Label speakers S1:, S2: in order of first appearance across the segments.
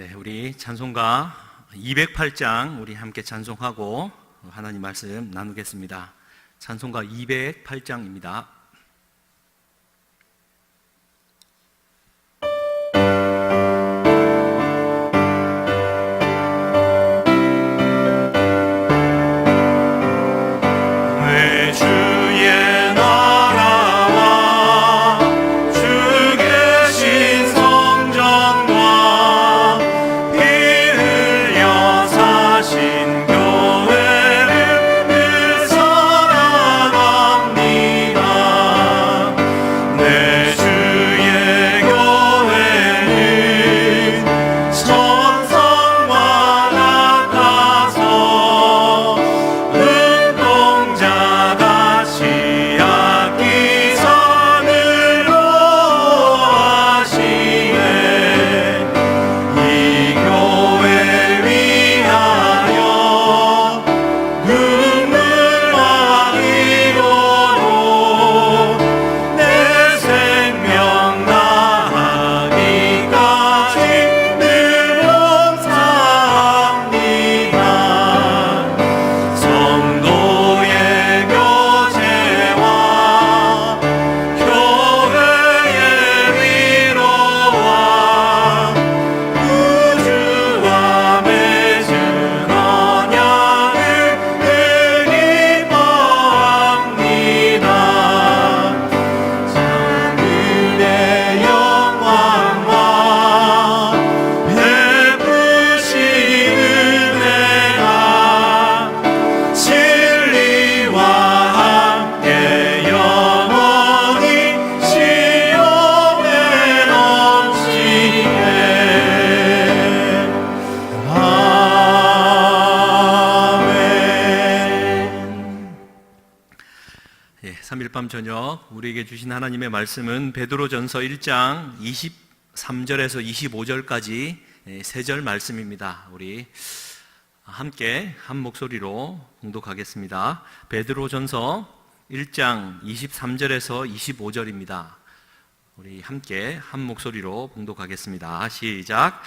S1: 네, 우리 찬송가 208장 우리 함께 찬송하고 하나님 말씀 나누겠습니다. 찬송가 208장입니다. 저녁 우리에게 주신 하나님의 말씀은 베드로전서 1장 23절에서 25절까지 세 절 말씀입니다. 우리 함께 한 목소리로 봉독하겠습니다. 베드로전서 1장 23절에서 25절입니다. 우리 함께 한 목소리로 봉독하겠습니다. 시작.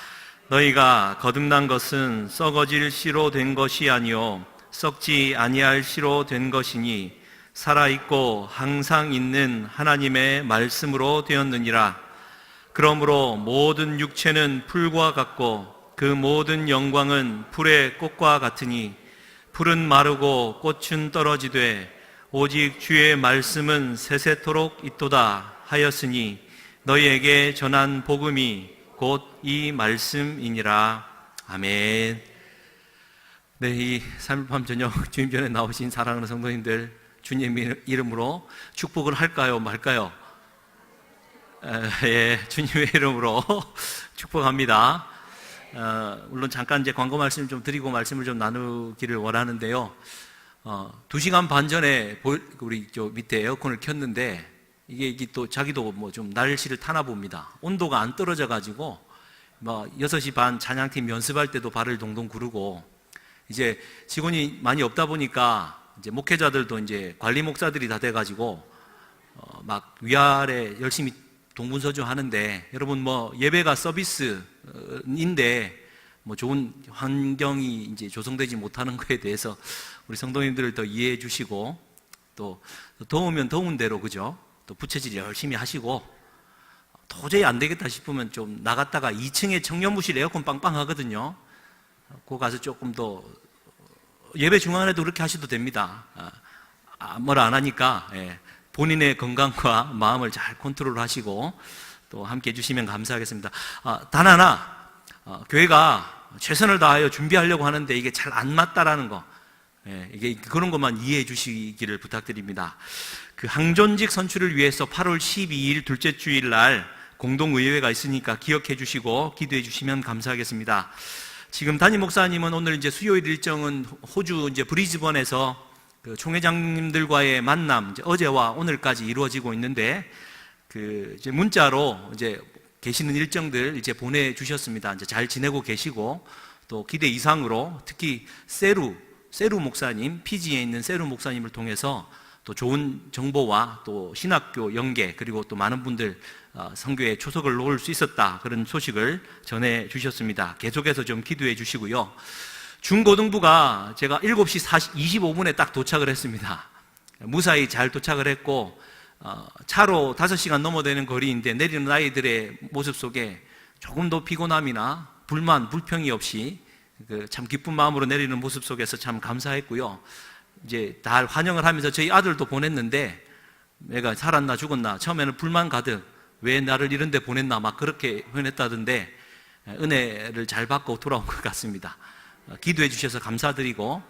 S1: 너희가 거듭난 것은 썩어질 씨로 된 것이 아니요 썩지 아니할 씨로 된 것이니 살아있고 항상 있는 하나님의 말씀으로 되었느니라. 그러므로 모든 육체는 풀과 같고 그 모든 영광은 풀의 꽃과 같으니 풀은 마르고 꽃은 떨어지되 오직 주의 말씀은 세세토록 있도다 하였으니 너희에게 전한 복음이 곧 이 말씀이니라. 아멘. 네, 이 3일 밤 저녁 주님 전에 나오신 사랑하는 성도님들, 주님 이름으로 축복을 할까요 말까요? 예, 주님의 이름으로 축복합니다. 물론 잠깐 이제 광고 말씀 좀 드리고 말씀을 좀 나누기를 원하는데요. 2시간 반 전에 우리 저 밑에 에어컨을 켰는데 이게 또 자기도 뭐 좀 날씨를 타나 봅니다. 온도가 안 떨어져 가지고 뭐 6시 반 찬양팀 연습할 때도 발을 동동 구르고, 이제 직원이 많이 없다 보니까 이제 목회자들도 이제 관리 목사들이 다 돼가지고 막 위아래 열심히 동분서주 하는데, 여러분 뭐 예배가 서비스인데 뭐 좋은 환경이 이제 조성되지 못하는 거에 대해서 우리 성도님들을 더 이해해 주시고, 또 더우면 더운 대로 그죠? 또 부채질 열심히 하시고, 도저히 안 되겠다 싶으면 좀 나갔다가 2층에 청년부실 에어컨 빵빵하거든요. 그거 가서 조금 더 예배 중간에도 그렇게 하셔도 됩니다. 뭐라 안 하니까 본인의 건강과 마음을 잘 컨트롤 하시고 또 함께 해주시면 감사하겠습니다. 단 하나, 교회가 최선을 다하여 준비하려고 하는데 이게 잘 안 맞다라는 거, 이게 그런 것만 이해해 주시기를 부탁드립니다. 그 항존직 선출을 위해서 8월 12일 둘째 주일 날 공동의회가 있으니까 기억해 주시고 기도해 주시면 감사하겠습니다. 지금 담임 목사님은 오늘 이제 수요일 일정은 호주 이제 브리즈번에서 그 총회장님들과의 만남, 이제 어제와 오늘까지 이루어지고 있는데, 그 이제 문자로 이제 계시는 일정들 이제 보내주셨습니다. 이제 잘 지내고 계시고, 또 기대 이상으로 특히 세루 목사님, 피지에 있는 세루 목사님을 통해서 또 좋은 정보와 또 신학교 연계, 그리고 또 많은 분들 선교에 초석을 놓을 수 있었다, 그런 소식을 전해 주셨습니다. 계속해서 좀 기도해 주시고요. 중고등부가 제가 7시 25분에 딱 도착을 했습니다. 무사히 잘 도착을 했고, 차로 5시간 넘어되는 거리인데 내리는 아이들의 모습 속에 조금도 피곤함이나 불만, 불평이 없이 참 기쁜 마음으로 내리는 모습 속에서 참 감사했고요. 이제 다 환영을 하면서 저희 아들도 보냈는데, 내가 살았나 죽었나, 처음에는 불만 가득, 왜 나를 이런 데 보냈나 막 그렇게 표현했다던데, 은혜를 잘 받고 돌아온 것 같습니다. 기도해 주셔서 감사드리고,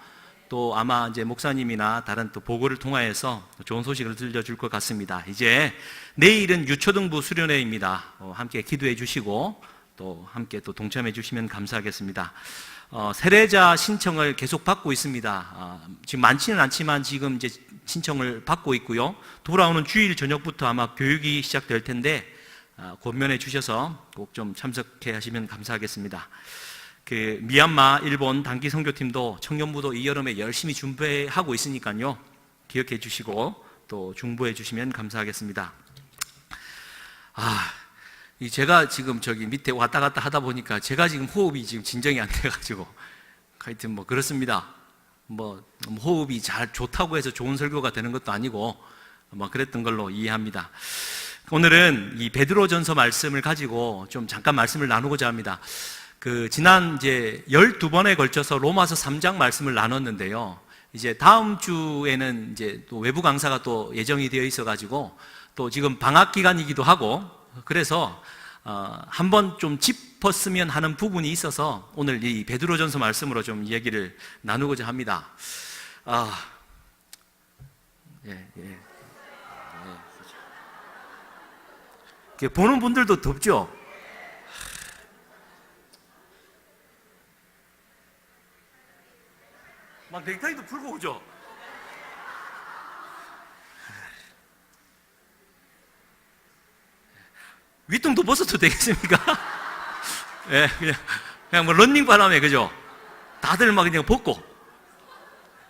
S1: 또 아마 이제 목사님이나 다른 또 보고를 통하여서 좋은 소식을 들려줄 것 같습니다. 이제 내일은 유초등부 수련회입니다. 함께 기도해 주시고 또 함께 또 동참해 주시면 감사하겠습니다. 세례자 신청을 계속 받고 있습니다. 지금 많지는 않지만 지금 이제 신청을 받고 있고요. 돌아오는 주일 저녁부터 아마 교육이 시작될 텐데 권면해 주셔서 꼭 좀 참석해 하시면 감사하겠습니다. 미얀마, 일본 단기 선교팀도 청년부도 이 여름에 열심히 준비하고 있으니까요. 기억해 주시고 또 중보해 주시면 감사하겠습니다. 제가 지금 저기 밑에 왔다 갔다 하다 보니까 제가 지금 호흡이 지금 진정이 안 돼가지고 하여튼 뭐 그렇습니다. 뭐 호흡이 잘 좋다고 해서 좋은 설교가 되는 것도 아니고 뭐 그랬던 걸로 이해합니다. 오늘은 이 베드로전서 말씀을 가지고 좀 잠깐 말씀을 나누고자 합니다. 지난 이제 12번에 걸쳐서 로마서 3장 말씀을 나눴는데요. 이제 다음 주에는 이제 또 외부 강사가 또 예정이 되어 있어가지고 또 지금 방학 기간이기도 하고 그래서 한번 좀 짚었으면 하는 부분이 있어서 오늘 이 베드로전서 말씀으로 좀 이야기를 나누고자 합니다. 보는 분들도 덥죠? 막 넥타이도 풀고 오죠? 윗등도 벗어도 되겠습니까? 예, 그냥 뭐 런닝 바람에, 그죠? 다들 막 그냥 벗고.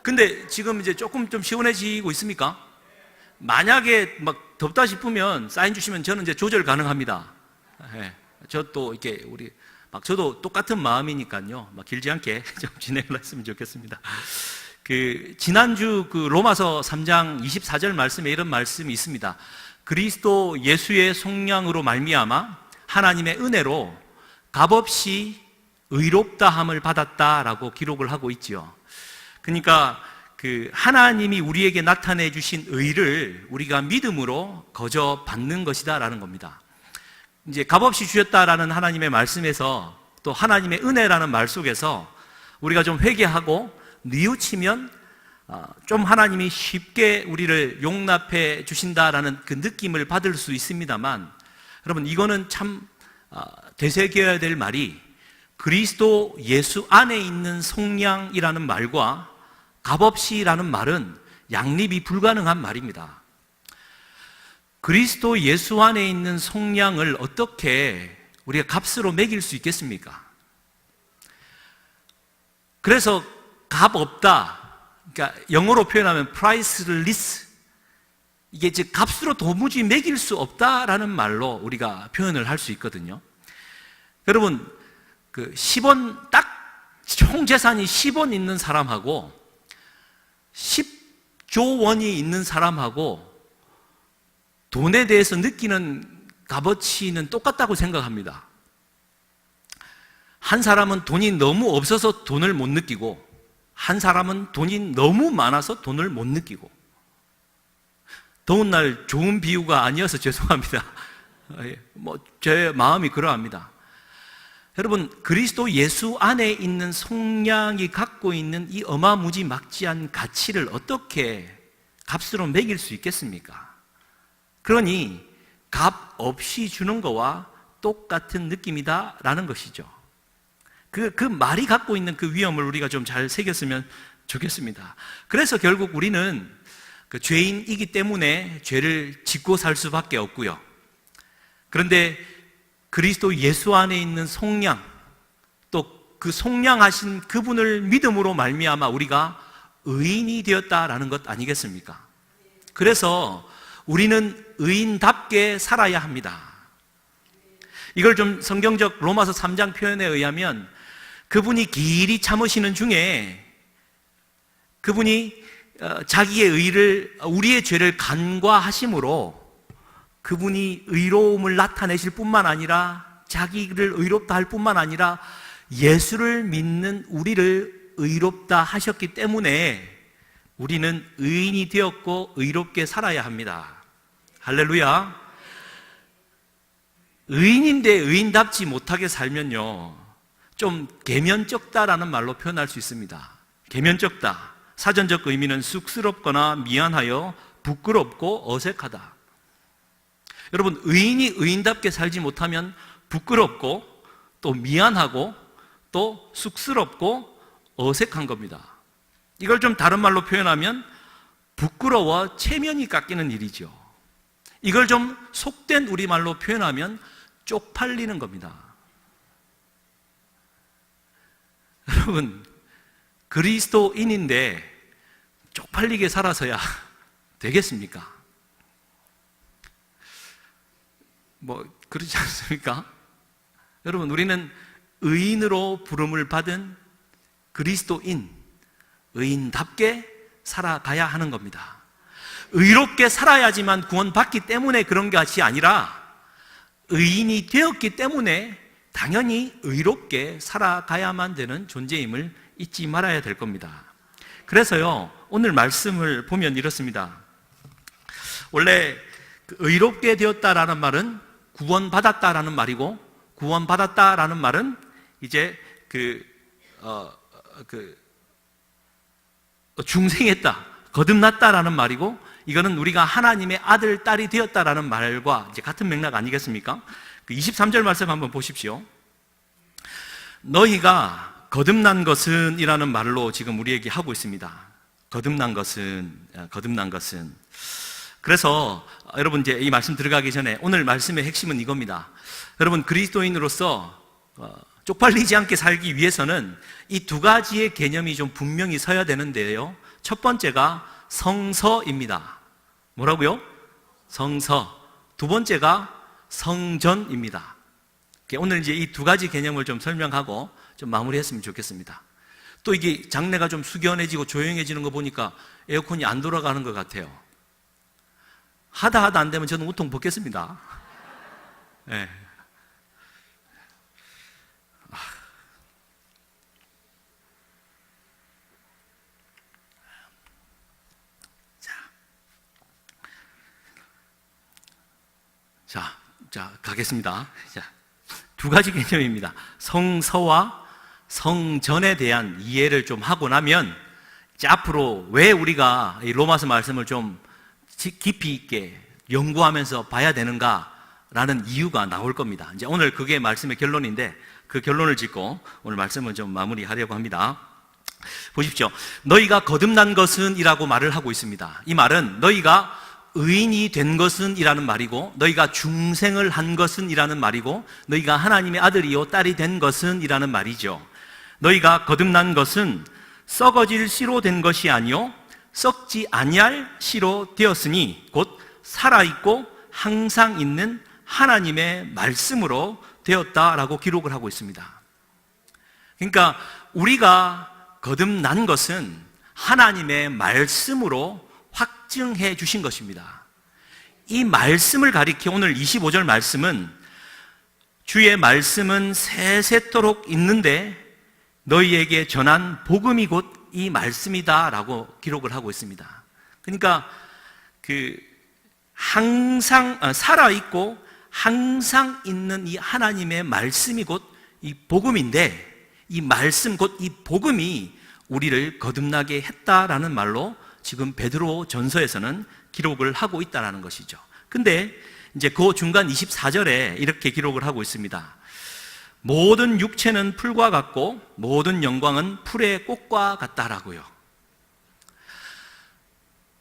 S1: 근데 지금 이제 조금 좀 시원해지고 있습니까? 만약에 막 덥다 싶으면 사인 주시면 저는 이제 조절 가능합니다. 예, 저 또 이렇게 저도 똑같은 마음이니까요. 막 길지 않게 좀 진행을 했으면 좋겠습니다. 지난주 로마서 3장 24절 말씀에 이런 말씀이 있습니다. 그리스도 예수의 속량으로 말미암아 하나님의 은혜로 값없이 의롭다함을 받았다라고 기록을 하고 있지요. 그러니까 하나님이 우리에게 나타내 주신 의를 우리가 믿음으로 거저 받는 것이다라는 겁니다. 이제 값없이 주셨다라는 하나님의 말씀에서 또 하나님의 은혜라는 말 속에서 우리가 좀 회개하고 뉘우치면 좀 하나님이 쉽게 우리를 용납해 주신다라는 그 느낌을 받을 수 있습니다만, 여러분 이거는 참 되새겨야 될 말이 그리스도 예수 안에 있는 속량이라는 말과 값없이라는 말은 양립이 불가능한 말입니다. 그리스도 예수 안에 있는 속량을 어떻게 우리가 값으로 매길 수 있겠습니까? 그래서 값 없다, 그러니까 영어로 표현하면 priceless, 이게 즉 값으로 도무지 매길 수 없다라는 말로 우리가 표현을 할 수 있거든요. 여러분 10원, 딱 총 재산이 10원 있는 사람하고 10조 원이 있는 사람하고 돈에 대해서 느끼는 값어치는 똑같다고 생각합니다. 한 사람은 돈이 너무 없어서 돈을 못 느끼고, 한 사람은 돈이 너무 많아서 돈을 못 느끼고. 더운 날 좋은 비유가 아니어서 죄송합니다. 제 마음이 그러합니다. 여러분, 그리스도 예수 안에 있는 속량이 갖고 있는 이 어마무지막지한 가치를 어떻게 값으로 매길 수 있겠습니까? 그러니 값 없이 주는 거와 똑같은 느낌이다라는 것이죠. 그 말이 갖고 있는 그 위험을 우리가 좀 잘 새겼으면 좋겠습니다. 그래서 결국 우리는 죄인이기 때문에 죄를 짓고 살 수밖에 없고요. 그런데 그리스도 예수 안에 있는 속량, 또 그 속량하신 그분을 믿음으로 말미암아 우리가 의인이 되었다라는 것 아니겠습니까? 그래서 우리는 의인답게 살아야 합니다. 이걸 좀 성경적 로마서 3장 표현에 의하면 그분이 길이 참으시는 중에 그분이 자기의 의를, 우리의 죄를 간과하심으로 그분이 의로움을 나타내실 뿐만 아니라 자기를 의롭다 할 뿐만 아니라 예수를 믿는 우리를 의롭다 하셨기 때문에 우리는 의인이 되었고 의롭게 살아야 합니다. 할렐루야. 의인인데 의인답지 못하게 살면요, 좀 계면쩍다라는 말로 표현할 수 있습니다. 계면쩍다. 사전적 의미는 쑥스럽거나 미안하여 부끄럽고 어색하다. 여러분, 의인이 의인답게 살지 못하면 부끄럽고 또 미안하고 또 쑥스럽고 어색한 겁니다. 이걸 좀 다른 말로 표현하면 부끄러워 체면이 깎이는 일이죠. 이걸 좀 속된 우리말로 표현하면 쪽팔리는 겁니다. 여러분, 그리스도인인데 쪽팔리게 살아서야 되겠습니까? 그렇지 않습니까? 여러분, 우리는 의인으로 부름을 받은 그리스도인, 의인답게 살아가야 하는 겁니다. 의롭게 살아야지만 구원받기 때문에 그런 것이 아니라 의인이 되었기 때문에 당연히 의롭게 살아가야만 되는 존재임을 잊지 말아야 될 겁니다. 그래서요, 오늘 말씀을 보면 이렇습니다. 원래 의롭게 되었다라는 말은 구원받았다라는 말이고, 구원받았다라는 말은 이제 중생했다, 거듭났다라는 말이고, 이거는 우리가 하나님의 아들, 딸이 되었다라는 말과 이제 같은 맥락 아니겠습니까? 23절 말씀 한번 보십시오. 너희가 거듭난 것은 이라는 말로 지금 우리에게 하고 있습니다. 거듭난 것은. 그래서 여러분, 이제 이 말씀 들어가기 전에 오늘 말씀의 핵심은 이겁니다. 여러분, 그리스도인으로서 쪽팔리지 않게 살기 위해서는 이 두 가지의 개념이 좀 분명히 서야 되는데요. 첫 번째가 성서입니다. 뭐라고요? 성서. 두 번째가 성전입니다. 오늘 이제 이 두 가지 개념을 좀 설명하고 좀 마무리했으면 좋겠습니다. 또 이게 장내가 좀 숙연해지고 조용해지는 거 보니까 에어컨이 안 돌아가는 것 같아요. 하다 안 되면 저는 우통 벗겠습니다. 네. 자, 가겠습니다. 자, 두 가지 개념입니다. 성서와 성전에 대한 이해를 좀 하고 나면 이제 앞으로 왜 우리가 이 로마서 말씀을 좀 깊이 있게 연구하면서 봐야 되는가라는 이유가 나올 겁니다. 이제 오늘 그게 말씀의 결론인데 그 결론을 짚고 오늘 말씀을 좀 마무리하려고 합니다. 보십시오. 너희가 거듭난 것은 이라고 말을 하고 있습니다. 이 말은 너희가 의인이 된 것은 이라는 말이고, 너희가 중생을 한 것은 이라는 말이고, 너희가 하나님의 아들이요 딸이 된 것은 이라는 말이죠. 너희가 거듭난 것은 썩어질 씨로 된 것이 아니요 썩지 아니할 씨로 되었으니 곧 살아있고 항상 있는 하나님의 말씀으로 되었다라고 기록을 하고 있습니다. 그러니까 우리가 거듭난 것은 하나님의 말씀으로 확증해 주신 것입니다. 이 말씀을 가리켜 오늘 25절 말씀은 주의 말씀은 세세토록 있는데 너희에게 전한 복음이 곧 이 말씀이다 라고 기록을 하고 있습니다. 그러니까 항상 살아있고 항상 있는 이 하나님의 말씀이 곧 이 복음인데, 이 말씀 곧 이 복음이 우리를 거듭나게 했다라는 말로 지금 베드로 전서에서는 기록을 하고 있다는 것이죠. 근데 이제 그 중간 24절에 이렇게 기록을 하고 있습니다. 모든 육체는 풀과 같고 모든 영광은 풀의 꽃과 같다라고요.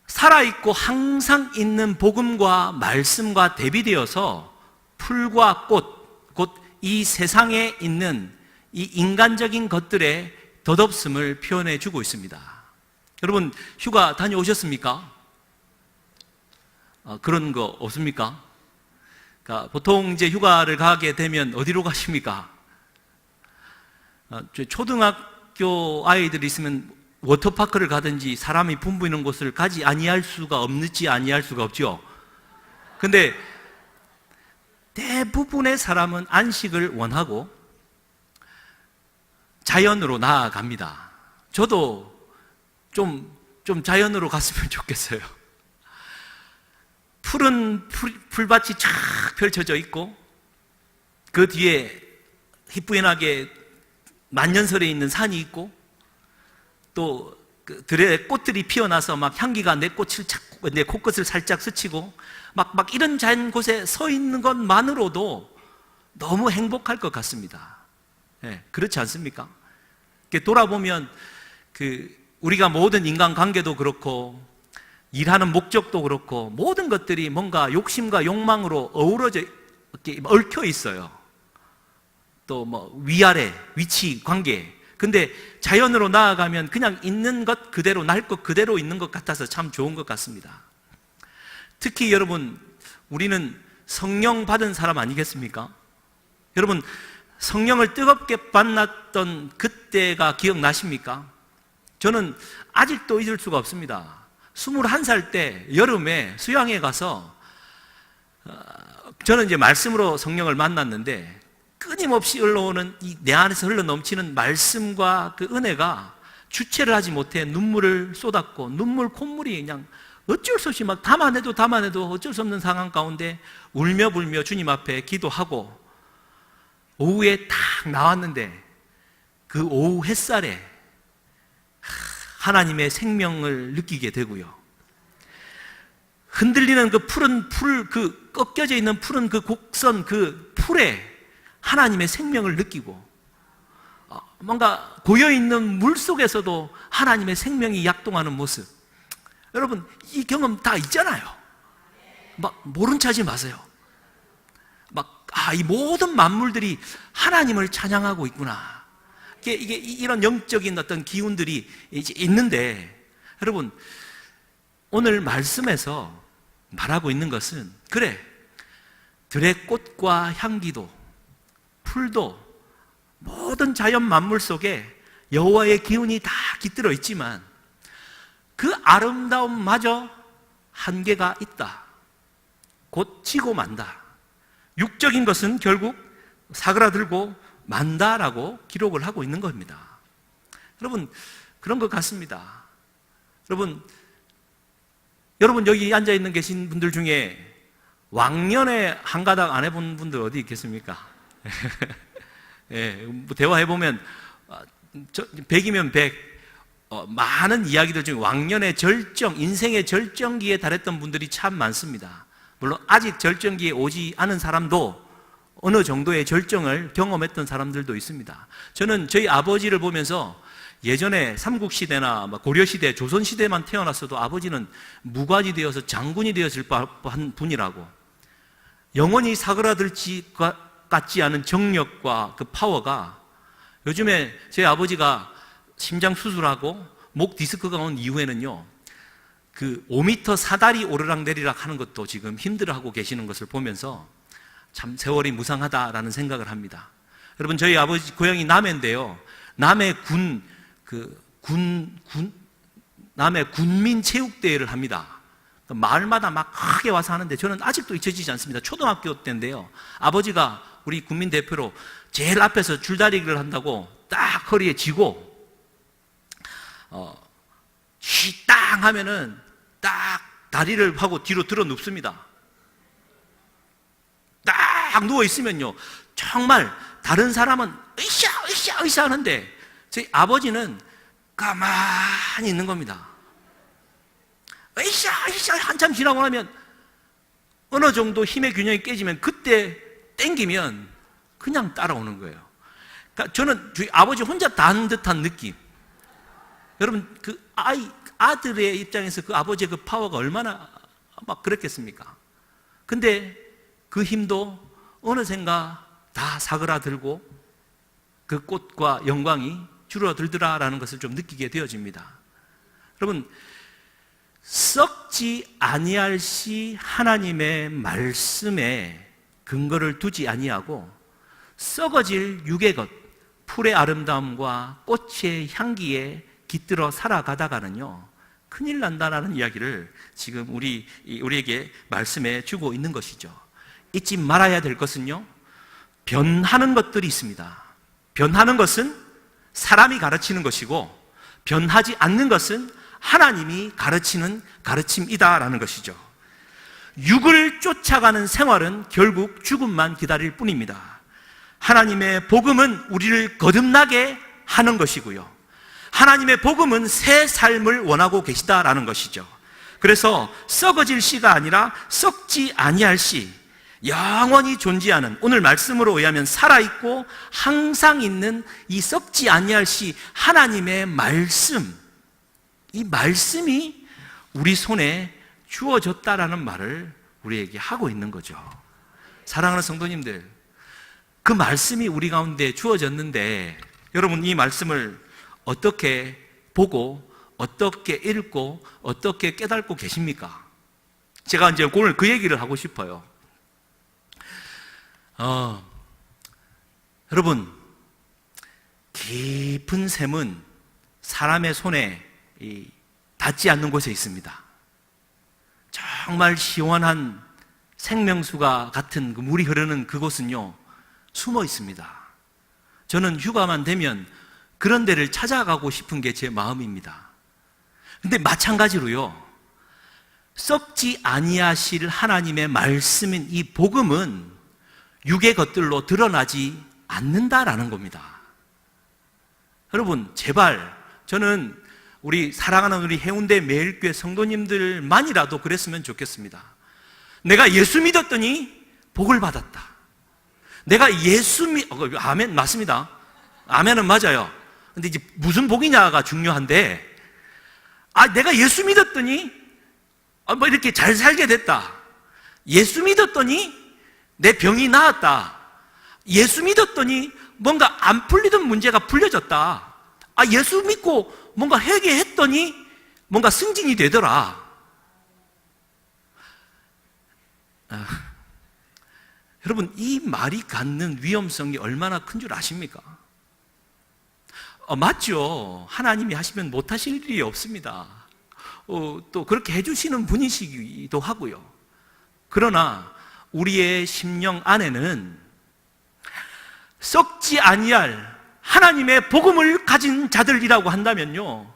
S1: 살아있고 항상 있는 복음과 말씀과 대비되어서 풀과 꽃, 곧 이 세상에 있는 이 인간적인 것들의 덧없음을 표현해 주고 있습니다. 여러분, 휴가 다녀오셨습니까? 그런 거 없습니까? 그러니까 보통 이제 휴가를 가게 되면 어디로 가십니까? 초등학교 아이들이 있으면 워터파크를 가든지 사람이 붐비는 곳을 가지 아니할 수가 없죠. 근데 대부분의 사람은 안식을 원하고 자연으로 나아갑니다. 저도 좀 자연으로 갔으면 좋겠어요. 푸른 풀밭이 쫙 펼쳐져 있고 그 뒤에 희뿌연하게 만년설에 있는 산이 있고 또 그 들에 꽃들이 피어나서 막 향기가 내 코끝을 살짝 스치고 막 이런 자연 곳에 서 있는 것만으로도 너무 행복할 것 같습니다. 네, 그렇지 않습니까? 돌아보면 우리가 모든 인간관계도 그렇고 일하는 목적도 그렇고 모든 것들이 뭔가 욕심과 욕망으로 어우러져 얽혀 있어요. 또 위아래, 위치, 관계. 근데 자연으로 나아가면 그냥 있는 것 그대로, 날 것 그대로 있는 것 같아서 참 좋은 것 같습니다. 특히 여러분, 우리는 성령 받은 사람 아니겠습니까? 여러분, 성령을 뜨겁게 만났던 그때가 기억나십니까? 저는 아직도 잊을 수가 없습니다. 21살 때 여름에 수양에 가서 저는 이제 말씀으로 성령을 만났는데 끊임없이 흘러오는 내 안에서 흘러 넘치는 말씀과 그 은혜가 주체를 하지 못해 눈물을 쏟았고 눈물 콧물이 그냥 어쩔 수 없이 막 담아내도 어쩔 수 없는 상황 가운데 울며 불며 주님 앞에 기도하고 오후에 딱 나왔는데 그 오후 햇살에 하나님의 생명을 느끼게 되고요. 흔들리는 그 푸른 풀, 꺾여져 있는 푸른 곡선 풀에 하나님의 생명을 느끼고 뭔가 고여있는 물 속에서도 하나님의 생명이 약동하는 모습. 여러분, 이 경험 다 있잖아요. 모른 체 하지 마세요. 이 모든 만물들이 하나님을 찬양하고 있구나. 이런 영적인 어떤 기운들이 이제 있는데, 여러분, 오늘 말씀에서 말하고 있는 것은, 그래, 들의 꽃과 향기도, 풀도, 모든 자연 만물 속에 여호와의 기운이 다 깃들어 있지만, 그 아름다움마저 한계가 있다. 곧 지고 만다. 육적인 것은 결국 사그라들고 만다라고 기록을 하고 있는 겁니다. 여러분, 그런 것 같습니다. 여러분 여기 앉아있는 계신 분들 중에 왕년에 한 가닥 안 해본 분들 어디 있겠습니까? 예, 대화해보면 100이면 100 많은 이야기들 중에 왕년의 절정, 인생의 절정기에 달했던 분들이 참 많습니다. 물론 아직 절정기에 오지 않은 사람도 어느 정도의 절정을 경험했던 사람들도 있습니다. 저는 저희 아버지를 보면서 예전에 삼국시대나 고려시대, 조선시대만 태어났어도 아버지는 무관이 되어서 장군이 되었을 법한 분이라고, 영원히 사그라들지 같지 않은 정력과 그 파워가, 요즘에 제 아버지가 심장 수술하고 목 디스크가 온 이후에는요, 5m 사다리 오르락내리락 하는 것도 지금 힘들어하고 계시는 것을 보면서 참 세월이 무상하다라는 생각을 합니다. 여러분, 저희 아버지 고향이 남해인데요, 남해 남해 군민체육대회를 합니다. 마을마다 막 크게 와서 하는데 저는 아직도 잊혀지지 않습니다. 초등학교 때인데요, 아버지가 우리 군민 대표로 제일 앞에서 줄다리기를 한다고 딱 허리에 쥐고 쉬땅 하면은 딱 다리를 하고 뒤로 들어 눕습니다. 딱 누워 있으면요, 정말 다른 사람은 으쌰 하는데 저희 아버지는 가만히 있는 겁니다. 으쌰 한참 지나고 나면 어느 정도 힘의 균형이 깨지면 그때 땡기면 그냥 따라오는 거예요. 그러니까 저는 저희 아버지 혼자 다 하는 듯한 느낌. 여러분, 아들의 입장에서 그 아버지의 그 파워가 얼마나 막 그랬겠습니까? 근데 그 힘도 어느샌가 다 사그라들고 그 꽃과 영광이 줄어들더라라는 것을 좀 느끼게 되어집니다. 여러분, 썩지 아니할 시 하나님의 말씀에 근거를 두지 아니하고 썩어질 육의 것, 풀의 아름다움과 꽃의 향기에 깃들어 살아가다가는요, 큰일 난다라는 이야기를 지금 우리에게 말씀해 주고 있는 것이죠. 잊지 말아야 될 것은요, 변하는 것들이 있습니다. 변하는 것은 사람이 가르치는 것이고, 변하지 않는 것은 하나님이 가르치는 가르침이다라는 것이죠. 육을 쫓아가는 생활은 결국 죽음만 기다릴 뿐입니다. 하나님의 복음은 우리를 거듭나게 하는 것이고요, 하나님의 복음은 새 삶을 원하고 계시다라는 것이죠. 그래서 썩어질 씨가 아니라 썩지 아니할 씨, 영원히 존재하는, 오늘 말씀으로 의하면 살아있고 항상 있는 이 썩지 아니할 씨 하나님의 말씀, 이 말씀이 우리 손에 주어졌다라는 말을 우리에게 하고 있는 거죠. 사랑하는 성도님들, 그 말씀이 우리 가운데 주어졌는데 여러분, 이 말씀을 어떻게 보고 어떻게 읽고 어떻게 깨닫고 계십니까? 제가 이제 오늘 그 얘기를 하고 싶어요. 여러분, 깊은 샘은 사람의 손에 닿지 않는 곳에 있습니다. 정말 시원한 생명수가 같은 그 물이 흐르는 그곳은요, 숨어 있습니다. 저는 휴가만 되면 그런 데를 찾아가고 싶은 게 제 마음입니다. 근데 마찬가지로요, 썩지 아니하실 하나님의 말씀인 이 복음은 육의 것들로 드러나지 않는다라는 겁니다. 여러분, 제발, 저는 우리 사랑하는 우리 해운대 매일교회 성도님들만이라도 그랬으면 좋겠습니다. 내가 예수 믿었더니 복을 받았다. 내가 아멘, 맞습니다. 아멘은 맞아요. 근데 이제 무슨 복이냐가 중요한데, 내가 예수 믿었더니 뭐 이렇게 잘 살게 됐다. 예수 믿었더니 내 병이 나았다. 예수 믿었더니 뭔가 안 풀리던 문제가 풀려졌다. 예수 믿고 뭔가 회개했더니 뭔가 승진이 되더라. 여러분, 이 말이 갖는 위험성이 얼마나 큰 줄 아십니까? 맞죠. 하나님이 하시면 못하실 일이 없습니다. 또 그렇게 해주시는 분이시기도 하고요. 그러나 우리의 심령 안에는 썩지 아니할 하나님의 복음을 가진 자들이라고 한다면요,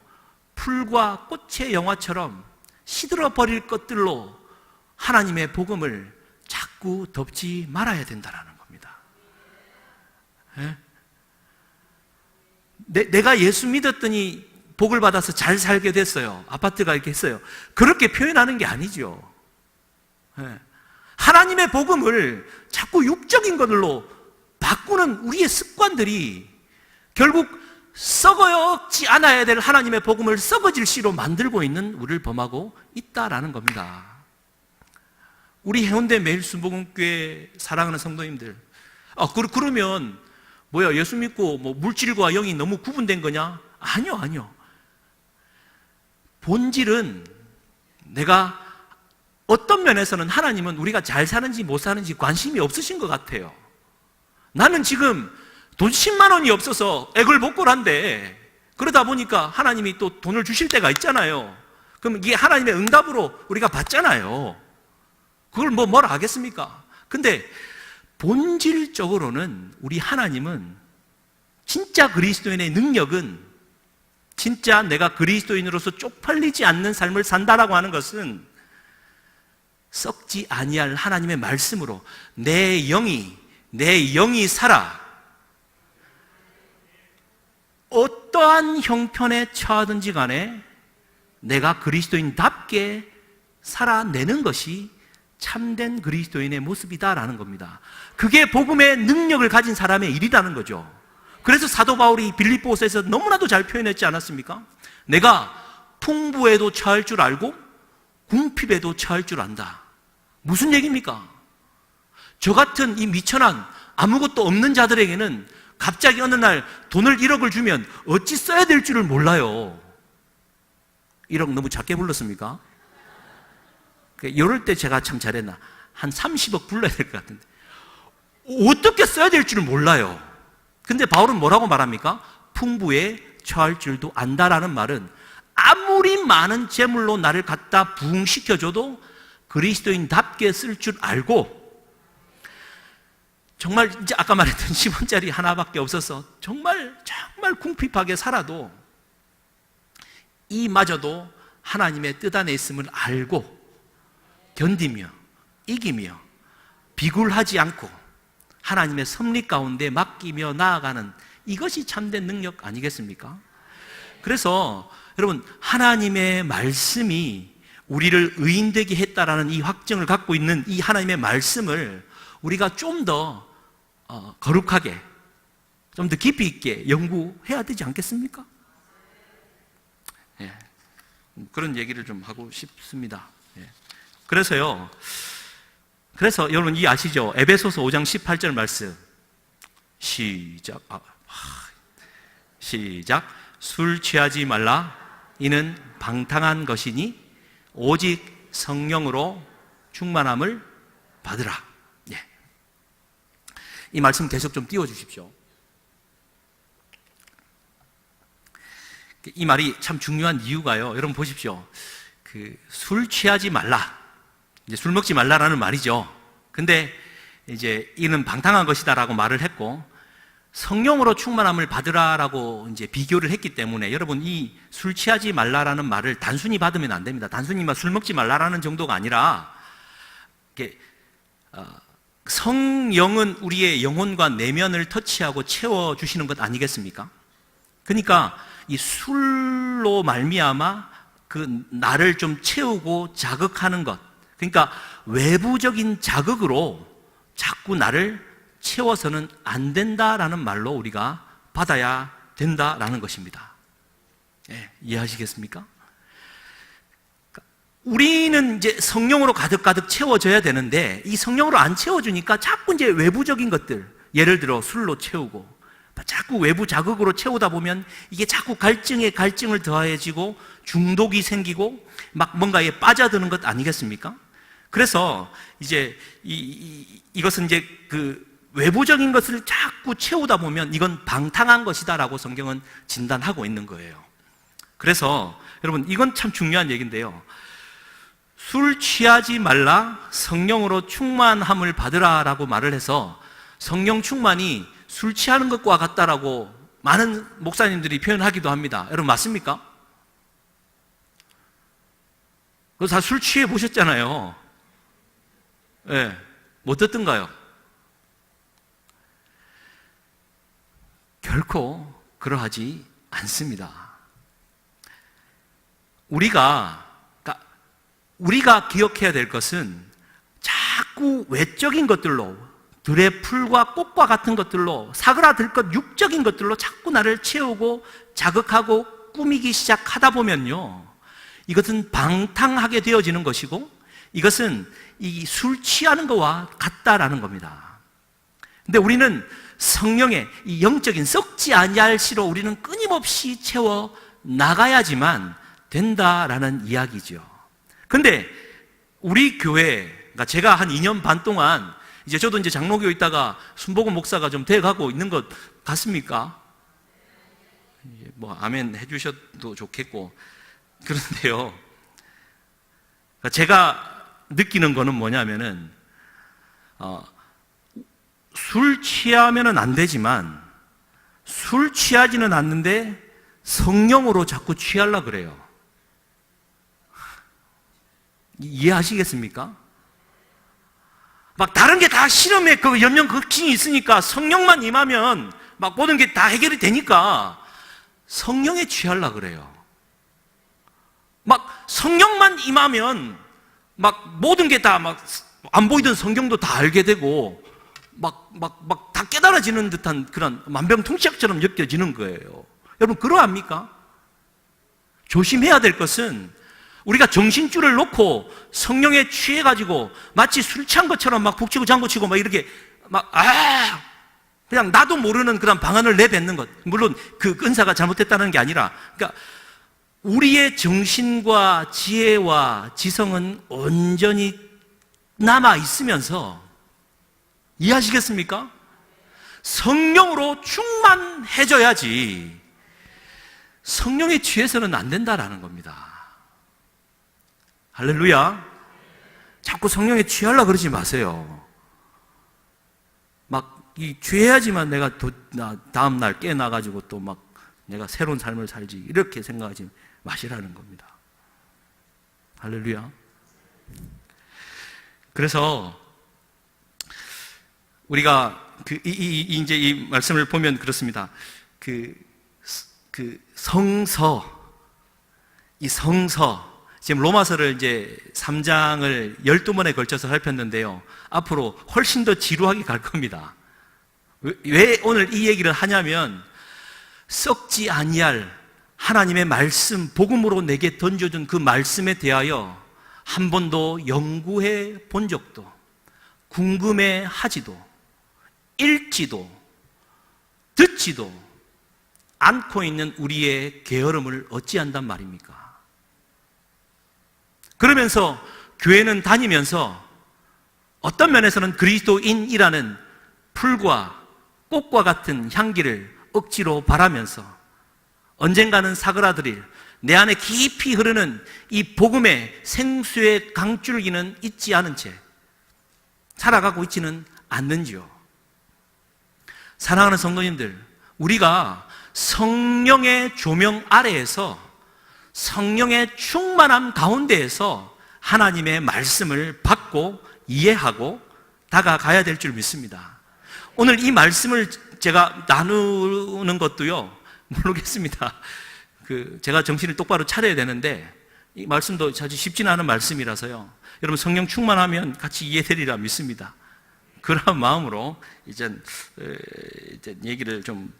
S1: 풀과 꽃의 영화처럼 시들어 버릴 것들로 하나님의 복음을 자꾸 덮지 말아야 된다는 겁니다. 네? 내가 예수 믿었더니 복을 받아서 잘 살게 됐어요, 아파트가 이렇게 했어요, 그렇게 표현하는 게 아니죠. 네. 하나님의 복음을 자꾸 육적인 것들로 바꾸는 우리의 습관들이 결국 썩어지 않아야 될 하나님의 복음을 썩어질 씨로 만들고 있는 우리를 범하고 있다라는 겁니다. 우리 해운대 매일순복음교회 사랑하는 성도님들, 그러면 뭐야, 예수 믿고 뭐 물질과 영이 너무 구분된 거냐? 아니요. 본질은, 내가 어떤 면에서는 하나님은 우리가 잘 사는지 못 사는지 관심이 없으신 것 같아요. 나는 지금 돈 10만 원이 없어서 애걸복걸한데, 그러다 보니까 하나님이 또 돈을 주실 때가 있잖아요. 그럼 이게 하나님의 응답으로 우리가 받잖아요. 그걸 뭐라 하겠습니까? 근데 본질적으로는 우리 하나님은, 진짜 그리스도인의 능력은, 진짜 내가 그리스도인으로서 쪽팔리지 않는 삶을 산다라고 하는 것은 썩지 아니할 하나님의 말씀으로 내 영이 살아 어떠한 형편에 처하든지 간에 내가 그리스도인답게 살아내는 것이 참된 그리스도인의 모습이다라는 겁니다. 그게 복음의 능력을 가진 사람의 일이라는 거죠. 그래서 사도 바울이 빌립보서에서 너무나도 잘 표현했지 않았습니까? 내가 풍부에도 처할 줄 알고 궁핍에도 처할 줄 안다. 무슨 얘기입니까? 저 같은 이 미천한 아무것도 없는 자들에게는 갑자기 어느 날 돈을 1억을 주면 어찌 써야 될 줄을 몰라요. 1억 너무 작게 불렀습니까? 이럴 때 제가 참 잘했나? 한 30억 불러야 될 것 같은데 어떻게 써야 될 줄을 몰라요. 근데 바울은 뭐라고 말합니까? 풍부에 처할 줄도 안다라는 말은 아무리 많은 재물로 나를 갖다 부흥시켜줘도 그리스도인답게 쓸 줄 알고, 정말 이제 아까 말했던 10원짜리 하나밖에 없어서 정말 궁핍하게 살아도 이마저도 하나님의 뜻 안에 있음을 알고 견디며 이기며 비굴하지 않고 하나님의 섭리 가운데 맡기며 나아가는, 이것이 참된 능력 아니겠습니까? 그래서 여러분, 하나님의 말씀이 우리를 의인되게 했다라는 이 확증을 갖고 있는 이 하나님의 말씀을 우리가 좀 더 거룩하게, 좀 더 깊이 있게 연구해야 되지 않겠습니까? 예, 그런 얘기를 좀 하고 싶습니다. 예. 그래서 여러분 이 아시죠? 에베소서 5장 18절 말씀 시작. 술 취하지 말라. 이는 방탕한 것이니 오직 성령으로 충만함을 받으라. 예. 이 말씀 계속 좀 띄워주십시오. 이 말이 참 중요한 이유가요, 여러분 보십시오. 술 취하지 말라, 이제 술 먹지 말라라는 말이죠. 근데 이제 이는 방탕한 것이다라고 말을 했고, 성령으로 충만함을 받으라라고 이제 비교를 했기 때문에 여러분, 이 술 취하지 말라라는 말을 단순히 받으면 안 됩니다. 단순히 술 먹지 말라라는 정도가 아니라, 성령은 우리의 영혼과 내면을 터치하고 채워주시는 것 아니겠습니까? 그러니까 이 술로 말미암아 나를 좀 채우고 자극하는 것, 그러니까 외부적인 자극으로 자꾸 나를 채워서는 안 된다라는 말로 우리가 받아야 된다라는 것입니다. 예, 이해하시겠습니까? 우리는 이제 성령으로 가득가득 채워져야 되는데, 이 성령으로 안 채워주니까 자꾸 이제 외부적인 것들, 예를 들어 술로 채우고, 자꾸 외부 자극으로 채우다 보면 이게 자꾸 갈증에 갈증을 더해지고 중독이 생기고 막 뭔가에 빠져드는 것 아니겠습니까? 그래서 이제 이것은 이제 외부적인 것을 자꾸 채우다 보면 이건 방탕한 것이다라고 성경은 진단하고 있는 거예요. 그래서 여러분, 이건 참 중요한 얘기인데요. 술 취하지 말라, 성령으로 충만함을 받으라라고 말을 해서 성령 충만이 술 취하는 것과 같다라고 많은 목사님들이 표현하기도 합니다. 여러분 맞습니까? 그거 다 술 취해 보셨잖아요. 예, 네. 어떻던가요? 결코 그러하지 않습니다. 우리가 기억해야 될 것은 자꾸 외적인 것들로, 들의 풀과 꽃과 같은 것들로, 사그라들 것, 육적인 것들로 자꾸 나를 채우고 자극하고 꾸미기 시작하다 보면요, 이것은 방탕하게 되어지는 것이고, 이것은 이 술 취하는 것과 같다라는 겁니다. 근데 우리는 성령의 이 영적인 썩지 아니할 씨로 우리는 끊임없이 채워 나가야지만 된다라는 이야기죠. 근데 우리 교회가, 제가 한 2년 반 동안 이제 저도 이제 장로교 있다가 순복음 목사가 좀 돼가고 있는 것 같습니까? 뭐 아멘 해주셔도 좋겠고. 그런데요, 제가 느끼는 거는 뭐냐면은 술 취하면은 안 되지만 술 취하지는 않는데 성령으로 자꾸 취하려고 그래요. 이해하시겠습니까? 막 다른 게 다 실험에 연령 극진이 있으니까 성령만 임하면 막 모든 게 다 해결이 되니까 성령에 취하려고 그래요. 막 성령만 임하면 막 모든 게 다 막 안 보이던 성경도 다 알게 되고 막 다 깨달아지는 듯한 그런 만병통치약처럼 느껴지는 거예요. 여러분 그러합니까? 조심해야 될 것은, 우리가 정신줄을 놓고 성령에 취해가지고 마치 술 취한 것처럼 막 북치고 장구치고 막 이렇게 그냥 나도 모르는 그런 방언을 내뱉는 것. 물론 그 은사가 잘못됐다는 게 아니라, 그러니까 우리의 정신과 지혜와 지성은 온전히 남아 있으면서, 이해하시겠습니까? 성령으로 충만해져야지 성령에 취해서는 안 된다라는 겁니다. 할렐루야. 자꾸 성령에 취하려고 그러지 마세요. 막 취해야지만 내가 다음날 깨나가지고 또 막 내가 새로운 삶을 살지, 이렇게 생각하지 마시라는 겁니다. 할렐루야. 그래서 우리가 이제 이 말씀을 보면 그렇습니다. 성서, 이 성서, 지금 로마서를 이제 3장을 12번에 걸쳐서 살폈는데요. 앞으로 훨씬 더 지루하게 갈 겁니다. 왜 오늘 이 얘기를 하냐면, 썩지 아니할 하나님의 말씀, 복음으로 내게 던져준 그 말씀에 대하여 한 번도 연구해 본 적도, 궁금해 하지도, 읽지도, 듣지도 않고 있는 우리의 게으름을 어찌한단 말입니까? 그러면서 교회는 다니면서 어떤 면에서는 그리스도인이라는 풀과 꽃과 같은 향기를 억지로 바라면서 언젠가는 사그라들일 내 안에 깊이 흐르는 이 복음의 생수의 강줄기는 잊지 않은 채 살아가고 있지는 않는지요. 사랑하는 성도님들, 우리가 성령의 조명 아래에서, 성령의 충만함 가운데에서 하나님의 말씀을 받고 이해하고 다가가야 될 줄 믿습니다. 오늘 이 말씀을 제가 나누는 것도요, 모르겠습니다. 제가 정신을 똑바로 차려야 되는데, 이 말씀도 사실 쉽지는 않은 말씀이라서요. 여러분 성령 충만하면 같이 이해되리라 믿습니다. 그런 마음으로 이제 얘기를 좀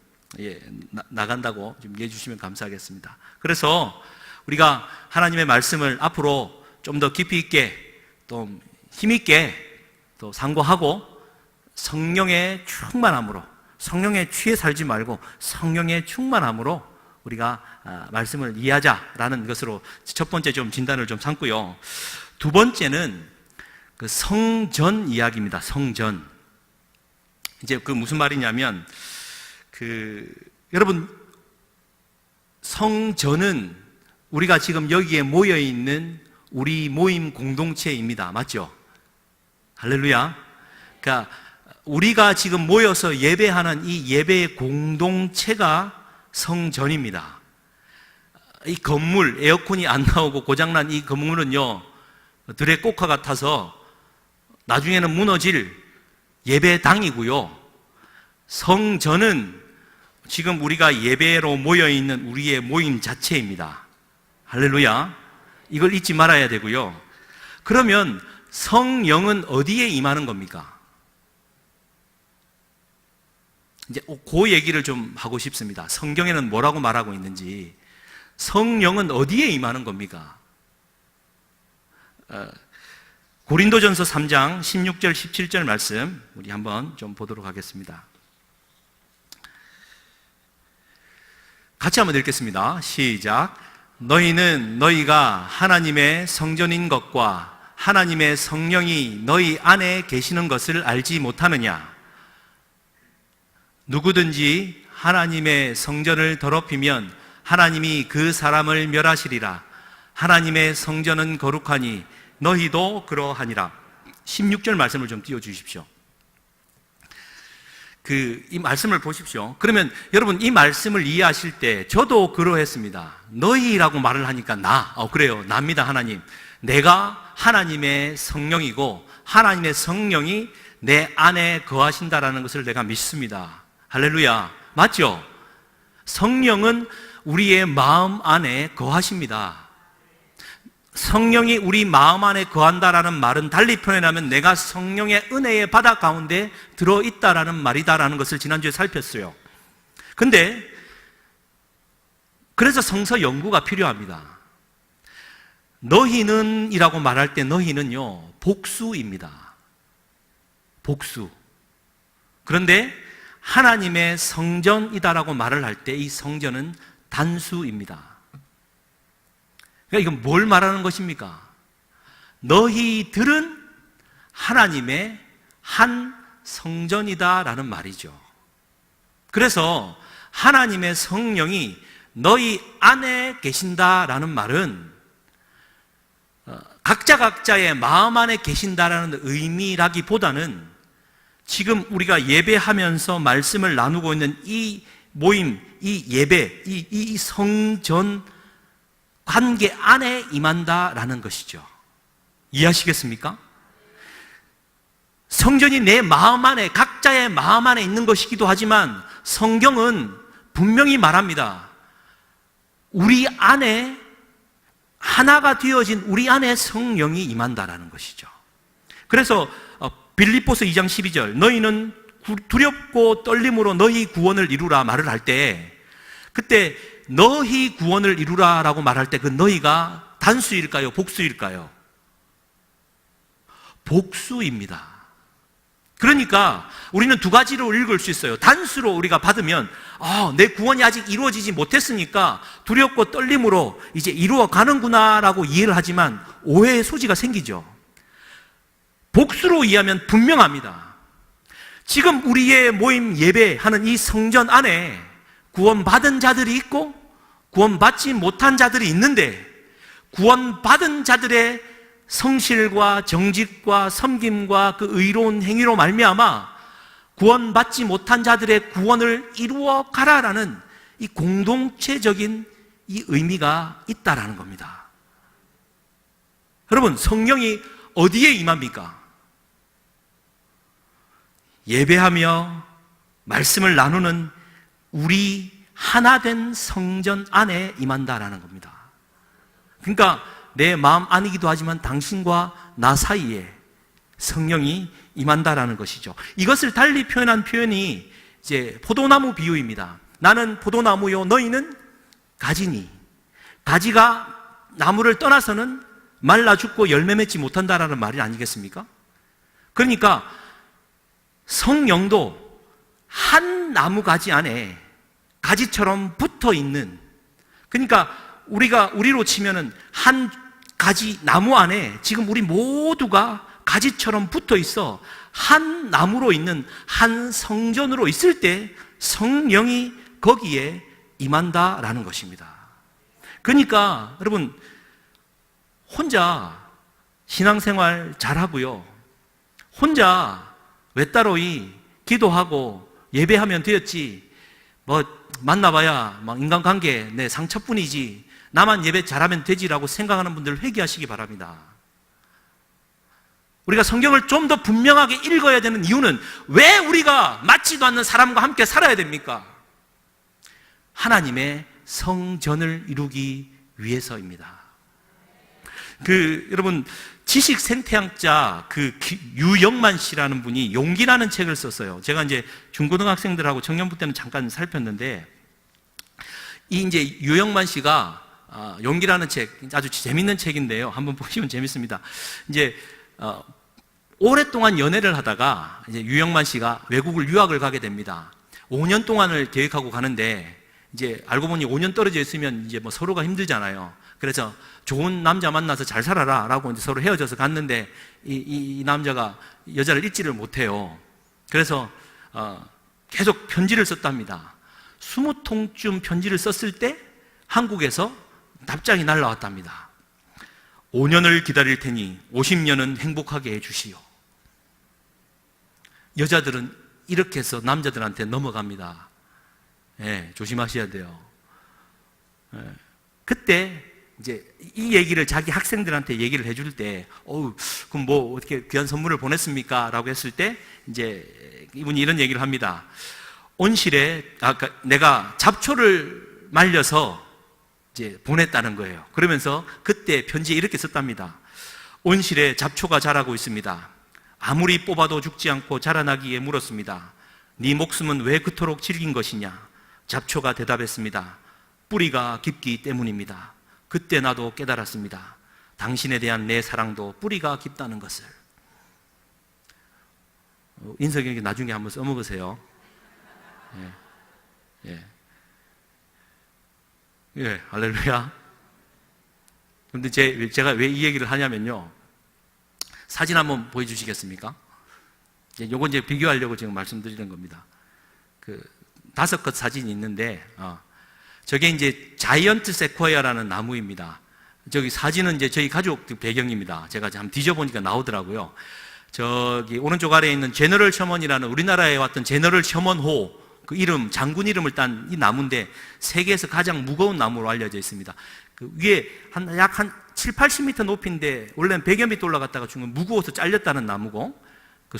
S1: 나간다고 좀 이해해 주시면 감사하겠습니다. 그래서 우리가 하나님의 말씀을 앞으로 좀 더 깊이 있게, 또 힘있게 또 상고하고, 성령의 충만함으로, 성령에 취해 살지 말고 성령의 충만함으로 우리가 말씀을 이해하자라는 것으로 첫 번째 좀 진단을 좀 삼고요. 두 번째는 그 성전 이야기입니다. 성전. 이제 그 무슨 말이냐면, 여러분, 성전은 우리가 지금 여기에 모여 있는 우리 모임 공동체입니다. 맞죠? 할렐루야. 그러니까 우리가 지금 모여서 예배하는 이 예배의 공동체가 성전입니다. 이 건물, 에어컨이 안 나오고 고장난 이 건물은요, 들의 꼭화 같아서 나중에는 무너질 예배당이고요. 성전은 지금 우리가 예배로 모여있는 우리의 모임 자체입니다. 할렐루야. 이걸 잊지 말아야 되고요. 그러면 성령은 어디에 임하는 겁니까? 이제 그 얘기를 좀 하고 싶습니다. 성경에는 뭐라고 말하고 있는지. 성령은 어디에 임하는 겁니까? 고린도전서 3장 16절 17절 말씀 우리 한번 좀 보도록 하겠습니다. 같이 한번 읽겠습니다. 시작. 너희는 너희가 하나님의 성전인 것과 하나님의 성령이 너희 안에 계시는 것을 알지 못하느냐? 누구든지 하나님의 성전을 더럽히면 하나님이 그 사람을 멸하시리라. 하나님의 성전은 거룩하니 너희도 그러하니라. 16절 말씀을 좀 띄워주십시오. 이 말씀을 보십시오. 그러면 여러분 이 말씀을 이해하실 때 저도 그러했습니다. 너희라고 말을 하니까 그래요. 나입니다. 하나님. 내가 하나님의 성령이고 하나님의 성령이 내 안에 거하신다라는 것을 내가 믿습니다. 할렐루야. 맞죠? 성령은 우리의 마음 안에 거하십니다. 성령이 우리 마음 안에 거한다라는 말은 달리 표현하면 내가 성령의 은혜의 바다 가운데 들어있다라는 말이다라는 것을 지난주에 살폈어요. 근데 그래서 성서 연구가 필요합니다. 너희는 이라고 말할 때 너희는요 복수입니다. 복수. 그런데 하나님의 성전이다라고 말을 할 때 이 성전은 단수입니다. 그러니까 이건 뭘 말하는 것입니까? 너희들은 하나님의 한 성전이다라는 말이죠. 그래서 하나님의 성령이 너희 안에 계신다라는 말은 각자의 마음 안에 계신다라는 의미라기보다는 지금 우리가 예배하면서 말씀을 나누고 있는 이 모임, 이 예배, 이 성전 관계 안에 임한다라는 것이죠. 이해하시겠습니까? 성전이 내 마음 안에, 각자의 마음 안에 있는 것이기도 하지만 성경은 분명히 말합니다. 우리 안에 하나가 되어진 우리 안에 성령이 임한다라는 것이죠. 그래서 빌립보서 2장 12절 너희는 두렵고 떨림으로 너희 구원을 이루라 말을 할 때 그때 너희 구원을 이루라라고 말할 때 그 너희가 단수일까요? 복수일까요? 복수입니다. 그러니까 우리는 두 가지로 읽을 수 있어요. 단수로 우리가 받으면 내 구원이 아직 이루어지지 못했으니까 두렵고 떨림으로 이제 이루어가는구나 라고 이해를 하지만 오해의 소지가 생기죠. 복수로 이해하면 분명합니다. 지금 우리의 모임 예배하는 이 성전 안에 구원받은 자들이 있고 구원받지 못한 자들이 있는데 구원받은 자들의 성실과 정직과 섬김과 그 의로운 행위로 말미암아 구원받지 못한 자들의 구원을 이루어 가라라는 이 공동체적인 이 의미가 있다라는 겁니다. 여러분, 성령이 어디에 임합니까? 예배하며 말씀을 나누는 우리 하나 된 성전 안에 임한다라는 겁니다. 그러니까 내 마음 안이기도 하지만 당신과 나 사이에 성령이 임한다라는 것이죠. 이것을 달리 표현한 표현이 이제 포도나무 비유입니다. 나는 포도나무요, 너희는 가지니. 가지가 나무를 떠나서는 말라 죽고 열매 맺지 못한다라는 말이 아니겠습니까? 그러니까 성령도 한 나무 가지 안에 가지처럼 붙어 있는, 그러니까 우리로 치면은 한 가지 나무 안에 지금 우리 모두가 가지처럼 붙어 있어 한 나무로 있는 한 성전으로 있을 때 성령이 거기에 임한다라는 것입니다. 그러니까 여러분, 혼자 신앙생활 잘하고요, 혼자 외따로이 기도하고 예배하면 되었지, 만나봐야 인간관계 내 상처뿐이지, 나만 예배 잘하면 되지라고 생각하는 분들 회개하시기 바랍니다. 우리가 성경을 좀 더 분명하게 읽어야 되는 이유는 왜 우리가 맞지도 않는 사람과 함께 살아야 됩니까? 하나님의 성전을 이루기 위해서입니다. 여러분, 지식 생태학자 유영만 씨라는 분이 용기라는 책을 썼어요. 제가 이제 중고등학생들하고 청년부 때는 잠깐 살폈는데, 이제 유영만 씨가 용기라는 책, 아주 재밌는 책인데요. 한번 보시면 재밌습니다. 이제 오랫동안 연애를 하다가 이제 유영만 씨가 외국을 유학을 가게 됩니다. 5년 동안을 계획하고 가는데 이제 알고 보니 5년 떨어져 있으면 이제 서로가 힘들잖아요. 그래서 좋은 남자 만나서 잘 살아라 라고 이제 서로 헤어져서 갔는데 이 남자가 여자를 잊지를 못해요. 그래서 계속 편지를 썼답니다. 20통쯤 편지를 썼을 때 한국에서 답장이 날라왔답니다. 5년을 기다릴 테니 50년은 행복하게 해주시오. 여자들은 이렇게 해서 남자들한테 넘어갑니다. 조심하셔야 돼요. 그때 이제 이 얘기를 자기 학생들한테 얘기를 해줄 때, 그럼 어떻게 귀한 선물을 보냈습니까? 라고 했을 때, 이제 이분이 이런 얘기를 합니다. 온실에, 내가 잡초를 말려서 이제 보냈다는 거예요. 그러면서 그때 편지에 이렇게 썼답니다. 온실에 잡초가 자라고 있습니다. 아무리 뽑아도 죽지 않고 자라나기에 물었습니다. 네 목숨은 왜 그토록 질긴 것이냐? 잡초가 대답했습니다. 뿌리가 깊기 때문입니다. 그때 나도 깨달았습니다. 당신에 대한 내 사랑도 뿌리가 깊다는 것을. 인석에게 나중에 한번 써먹으세요. 할렐루야. 그런데 제가 왜 이 얘기를 하냐면요. 사진 한번 보여주시겠습니까? 요건 이제 비교하려고 지금 말씀드리는 겁니다. 그 5컷 사진이 있는데, 저게 이제 자이언트 세코이아라는 나무입니다. 저기 사진은 이제 저희 가족 배경입니다. 제가 한번 뒤져보니까 나오더라고요. 저기 오른쪽 아래에 있는 제너럴 셔먼이라는 우리나라에 왔던 제너럴 셔먼호, 그 이름, 장군 이름을 딴 이 나무인데 세계에서 가장 무거운 나무로 알려져 있습니다. 그 위에 약 한 7, 80m 높이인데 원래는 100여 미터 올라갔다가 중간 무거워서 잘렸다는 나무고, 그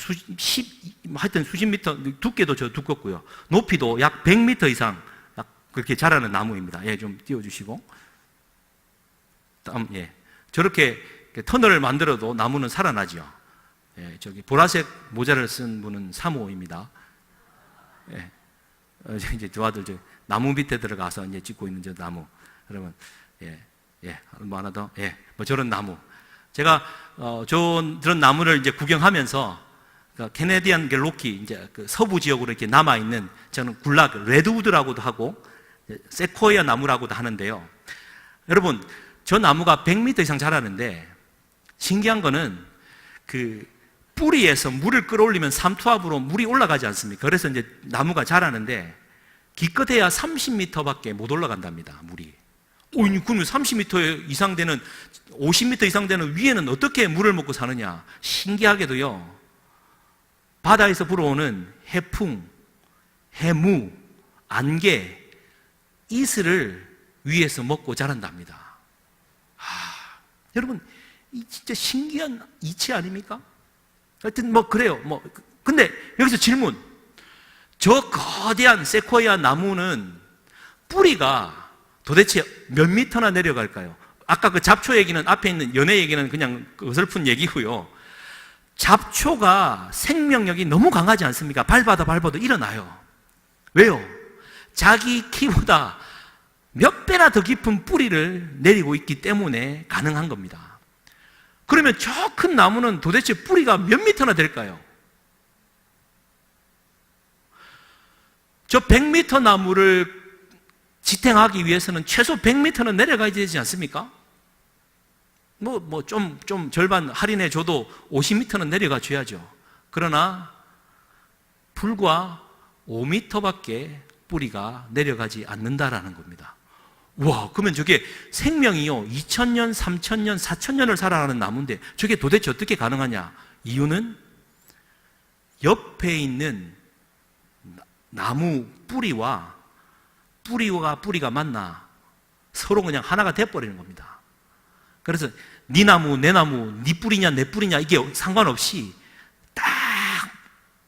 S1: 하여튼 수십 미터, 두께도 저 두껍고요. 높이도 약 100m 이상 그렇게 자라는 나무입니다. 예, 좀 띄워주시고. 다음, 예. 저렇게 터널을 만들어도 나무는 살아나죠. 예, 저기 보라색 모자를 쓴 분은 사모입니다. 예. 이제 저 아들 나무 밑에 들어가서 이제 찍고 있는 저 나무. 여러분, 뭐 하나 더? 뭐 저런 나무. 제가, 저런 나무를 이제 구경하면서, 캐네디안 갤로키, 이제 그 서부 지역으로 이렇게 남아있는, 저는 굴락, 레드우드라고도 하고, 세코이아 나무라고도 하는데요. 여러분, 저 나무가 100m 이상 자라는데, 신기한 거는, 그, 뿌리에서 물을 끌어올리면 삼투압으로 물이 올라가지 않습니까? 그래서 이제 나무가 자라는데, 기껏해야 30m 밖에 못 올라간답니다, 물이. 그러면 30m 이상 되는, 50m 이상 되는 위에는 어떻게 물을 먹고 사느냐? 신기하게도요, 바다에서 불어오는 해풍, 해무, 안개, 이슬을 위에서 먹고 자란답니다. 여러분, 이 진짜 신기한 이치 아닙니까? 하여튼 그래요. 근데 여기서 질문. 저 거대한 세코이아 나무는 뿌리가 도대체 몇 미터나 내려갈까요? 아까 그 잡초 얘기는, 앞에 있는 연애 얘기는 그냥 어설픈 얘기고요. 잡초가 생명력이 너무 강하지 않습니까? 밟아도 일어나요. 왜요? 자기 키보다 몇 배나 더 깊은 뿌리를 내리고 있기 때문에 가능한 겁니다. 그러면 저 큰 나무는 도대체 뿌리가 몇 미터나 될까요? 저 100m 나무를 지탱하기 위해서는 최소 100m는 내려가야 되지 않습니까? 좀 절반 할인해 줘도 50m는 내려가 줘야죠. 그러나 불과 5m밖에 뿌리가 내려가지 않는다라는 겁니다. 와, 그러면 저게 생명이요, 2000년, 3000년, 4000년을 살아가는 나무인데 저게 도대체 어떻게 가능하냐? 이유는 옆에 있는 나무 뿌리가 만나 서로 그냥 하나가 돼버리는 겁니다. 그래서 네 나무, 내 나무, 네 뿌리냐, 내 뿌리냐 이게 상관없이 딱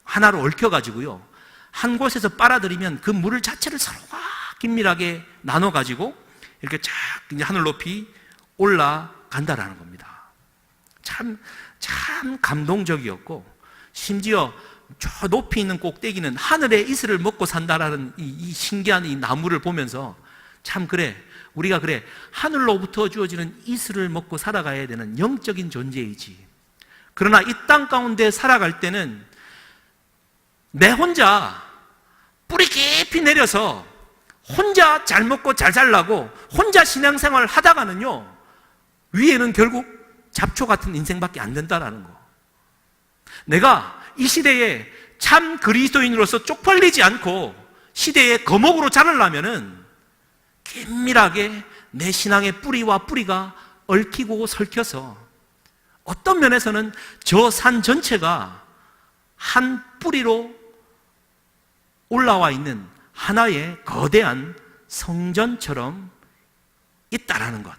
S1: 하나로 얽혀가지고요, 한 곳에서 빨아들이면 그 물을 자체를 서로가 긴밀하게 나눠가지고 이렇게 쫙 이제 하늘 높이 올라간다라는 겁니다. 참 감동적이었고, 심지어 저 높이 있는 꼭대기는 하늘의 이슬을 먹고 산다라는 이 신기한 이 나무를 보면서 참 그래, 우리가 그래, 하늘로부터 주어지는 이슬을 먹고 살아가야 되는 영적인 존재이지. 그러나 이 땅 가운데 살아갈 때는 내 혼자 뿌리 깊이 내려서 혼자 잘 먹고 잘 살라고 혼자 신앙생활을 하다가는요, 위에는 결국 잡초 같은 인생밖에 안 된다라는 거. 내가 이 시대에 참 그리스도인으로서 쪽팔리지 않고 시대의 거목으로 자라려면은 긴밀하게 내 신앙의 뿌리와 뿌리가 얽히고 설켜서 어떤 면에서는 저 산 전체가 한 뿌리로 올라와 있는 하나의 거대한 성전처럼 있다라는 것.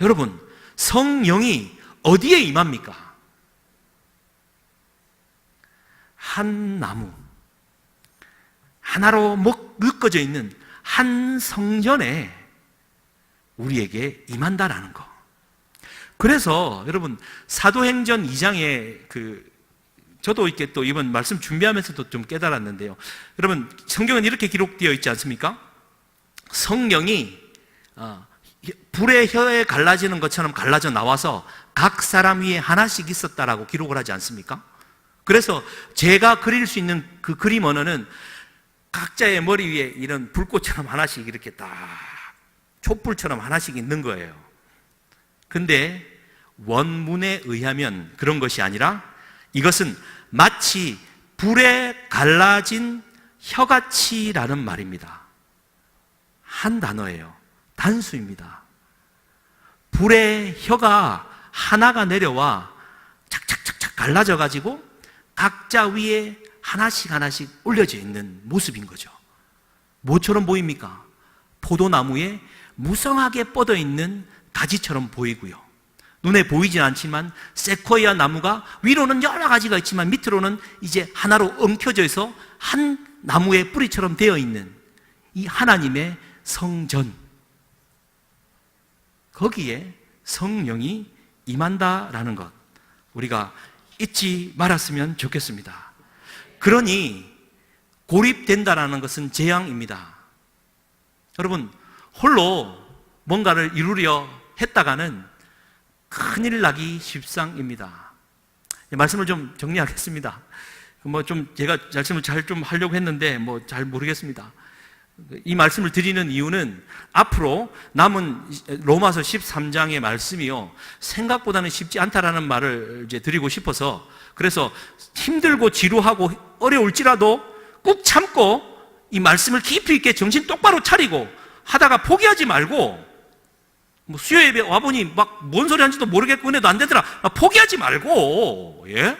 S1: 여러분, 성령이 어디에 임합니까? 한 나무, 하나로 묶어져 있는 한 성전에 우리에게 임한다라는 것. 그래서 여러분, 사도행전 2장에 저도 이렇게 또 이번 말씀 준비하면서도 좀 깨달았는데요. 여러분, 성경은 이렇게 기록되어 있지 않습니까? 성령이 불의 혀에 갈라지는 것처럼 갈라져 나와서 각 사람 위에 하나씩 있었다라고 기록을 하지 않습니까? 그래서 제가 그릴 수 있는 그 그림 언어는 각자의 머리 위에 이런 불꽃처럼 하나씩 이렇게 딱 촛불처럼 하나씩 있는 거예요. 근데 원문에 의하면 그런 것이 아니라 이것은 마치 불에 갈라진 혀같이라는 말입니다. 한 단어예요. 단수입니다. 불의 혀가 하나가 내려와 착착착착 갈라져 가지고 각자 위에 하나씩 하나씩 올려져 있는 모습인 거죠. 뭐처럼 보입니까? 포도나무에 무성하게 뻗어 있는 가지처럼 보이고요. 눈에 보이진 않지만 세코이아 나무가 위로는 여러 가지가 있지만 밑으로는 이제 하나로 엉켜져 있어 한 나무의 뿌리처럼 되어 있는 이 하나님의 성전, 거기에 성령이 임한다라는 것, 우리가 잊지 말았으면 좋겠습니다. 그러니 고립된다라는 것은 재앙입니다. 여러분, 홀로 뭔가를 이루려 했다가는 큰일 나기 십상입니다. 말씀을 좀 정리하겠습니다. 제가 말씀을 잘 좀 하려고 했는데 잘 모르겠습니다. 이 말씀을 드리는 이유는 앞으로 남은 로마서 13장의 말씀이요, 생각보다는 쉽지 않다라는 말을 이제 드리고 싶어서, 그래서 힘들고 지루하고 어려울지라도 꾹 참고 이 말씀을 깊이 있게 정신 똑바로 차리고 하다가 포기하지 말고, 수요 예배 와보니 뭔 소리 하는지도 모르겠고 은혜도 안 되더라, 포기하지 말고, 예?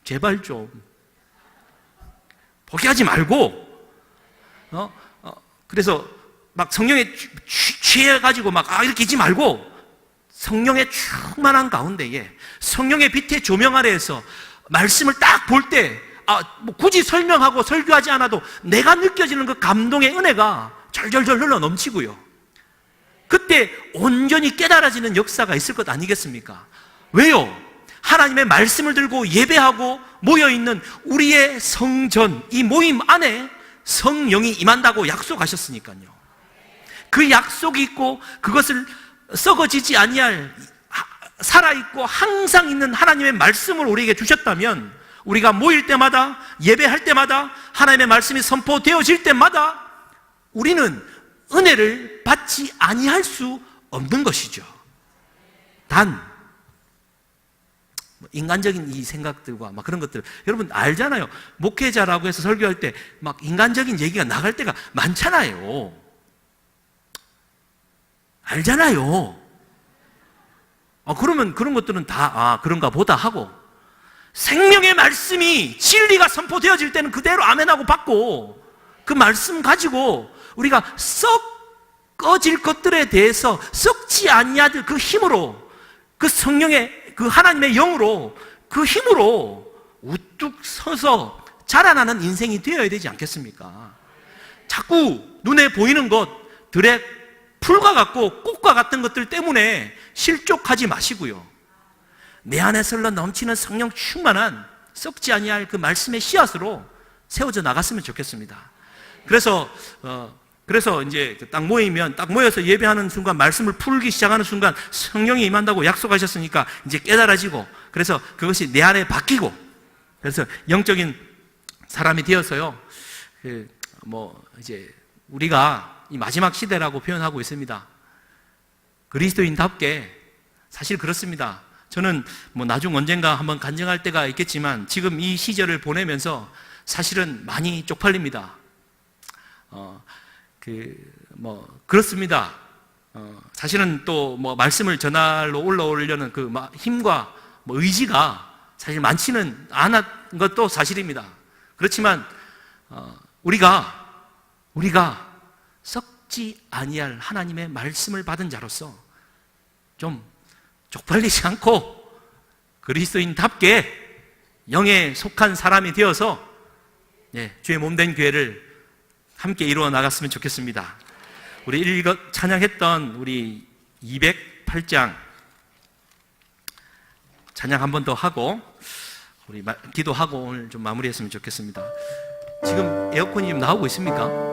S1: 제발 좀 포기하지 말고, 그래서 성령에 취해가지고 이렇게 있지 말고, 성령의 충만한 가운데에 성령의 빛의 조명 아래에서 말씀을 딱 볼 때, 굳이 설명하고 설교하지 않아도 내가 느껴지는 그 감동의 은혜가 절절절 흘러 넘치고요. 그때 온전히 깨달아지는 역사가 있을 것 아니겠습니까? 왜요? 하나님의 말씀을 들고 예배하고 모여있는 우리의 성전, 이 모임 안에 성령이 임한다고 약속하셨으니까요. 그 약속이 있고 그것을 썩어지지 아니할 살아있고 항상 있는 하나님의 말씀을 우리에게 주셨다면, 우리가 모일 때마다, 예배할 때마다, 하나님의 말씀이 선포되어질 때마다 우리는 은혜를 받지 아니할 수 없는 것이죠. 단 인간적인 이 생각들과 그런 것들, 여러분 알잖아요. 목회자라고 해서 설교할 때 인간적인 얘기가 나갈 때가 많잖아요. 알잖아요. 그러면 그런 것들은 다 그런가 보다 하고, 생명의 말씀이 진리가 선포되어질 때는 그대로 아멘하고 받고, 그 말씀 가지고 우리가 썩어질 것들에 대해서 썩지 아니하들 그 힘으로, 그 성령의 그 하나님의 영으로, 그 힘으로 우뚝 서서 자라나는 인생이 되어야 되지 않겠습니까? 자꾸 눈에 보이는 것들의 풀과 같고 꽃과 같은 것들 때문에 실족하지 마시고요, 내 안에서 흘러 넘치는 성령 충만한 썩지 아니할 그 말씀의 씨앗으로 세워져 나갔으면 좋겠습니다. 그래서 이제 딱 모여서 예배하는 순간, 말씀을 풀기 시작하는 순간 성령이 임한다고 약속하셨으니까 이제 깨달아지고, 그래서 그것이 내 안에 바뀌고, 그래서 영적인 사람이 되어서요, 이제 우리가 이 마지막 시대라고 표현하고 있습니다. 그리스도인답게 사실 그렇습니다. 저는 나중 언젠가 한번 간증할 때가 있겠지만, 지금 이 시절을 보내면서 사실은 많이 쪽팔립니다. 그렇습니다. 사실은 또 말씀을 전할로 올라오려는 그 힘과 의지가 사실 많지는 않은 것도 사실입니다. 그렇지만 우리가 썩지 아니할 하나님의 말씀을 받은 자로서 좀 쪽팔리지 않고 그리스도인답게 영에 속한 사람이 되어서 주의 몸된 교회를 함께 이루어 나갔으면 좋겠습니다. 우리 찬양했던 우리 208장 찬양 한 번 더 하고 우리 기도하고 오늘 좀 마무리했으면 좋겠습니다. 지금 에어컨이 좀 나오고 있습니까?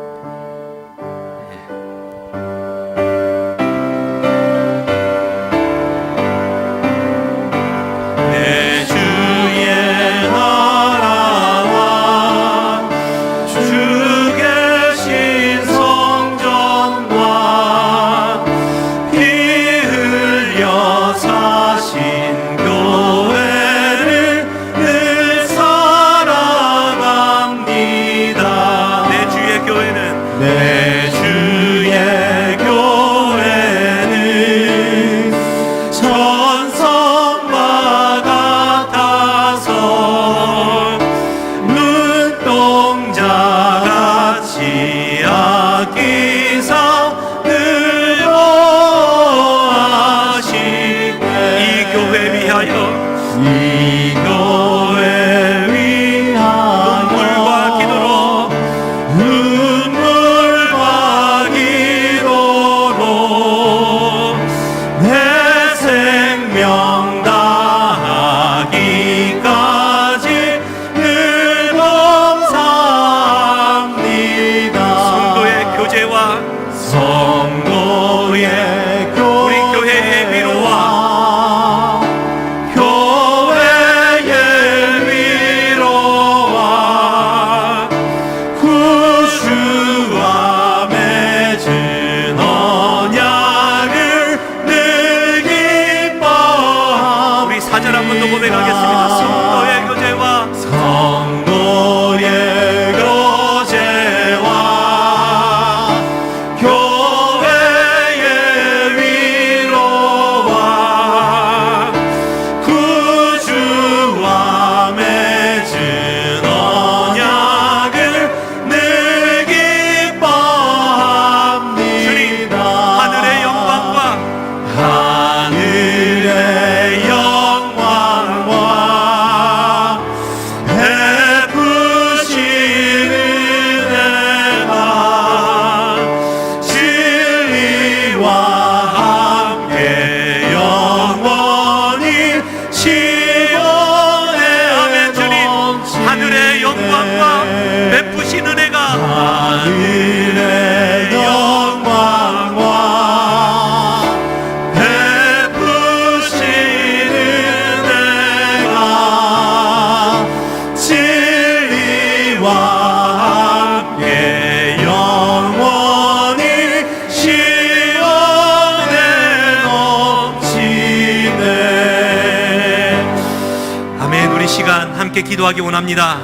S1: 함께 기도하기 원합니다.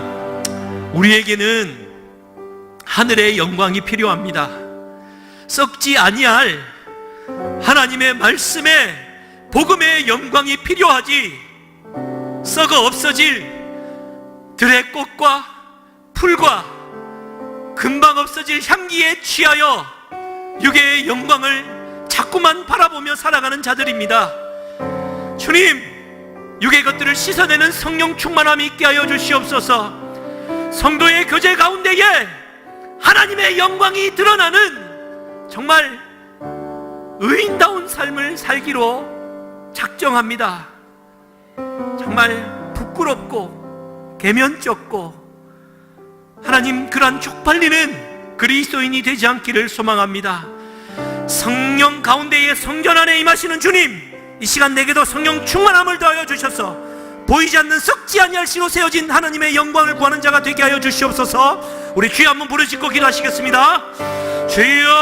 S1: 우리에게는 하늘의 영광이 필요합니다. 썩지 아니할 하나님의 말씀에 복음의 영광이 필요하지, 썩어 없어질 들의 꽃과 풀과 금방 없어질 향기에 취하여 육의 영광을 자꾸만 바라보며 살아가는 자들입니다. 주님, 육의 것들을 씻어내는 성령 충만함이 있게 하여 주시옵소서. 성도의 교제 가운데에 하나님의 영광이 드러나는 정말 의인다운 삶을 살기로 작정합니다. 정말 부끄럽고 계면쩍고 하나님, 그러한 쪽팔리는 그리스도인이 되지 않기를 소망합니다. 성령 가운데에 성전 안에 임하시는 주님, 이 시간 내게도 성령 충만함을 더하여 주셔서 보이지 않는 썩지 아니할 씨로 세워진 하나님의 영광을 구하는 자가 되게 하여 주시옵소서. 우리 주여 한번 부르짖고 기도하시겠습니다. 주여,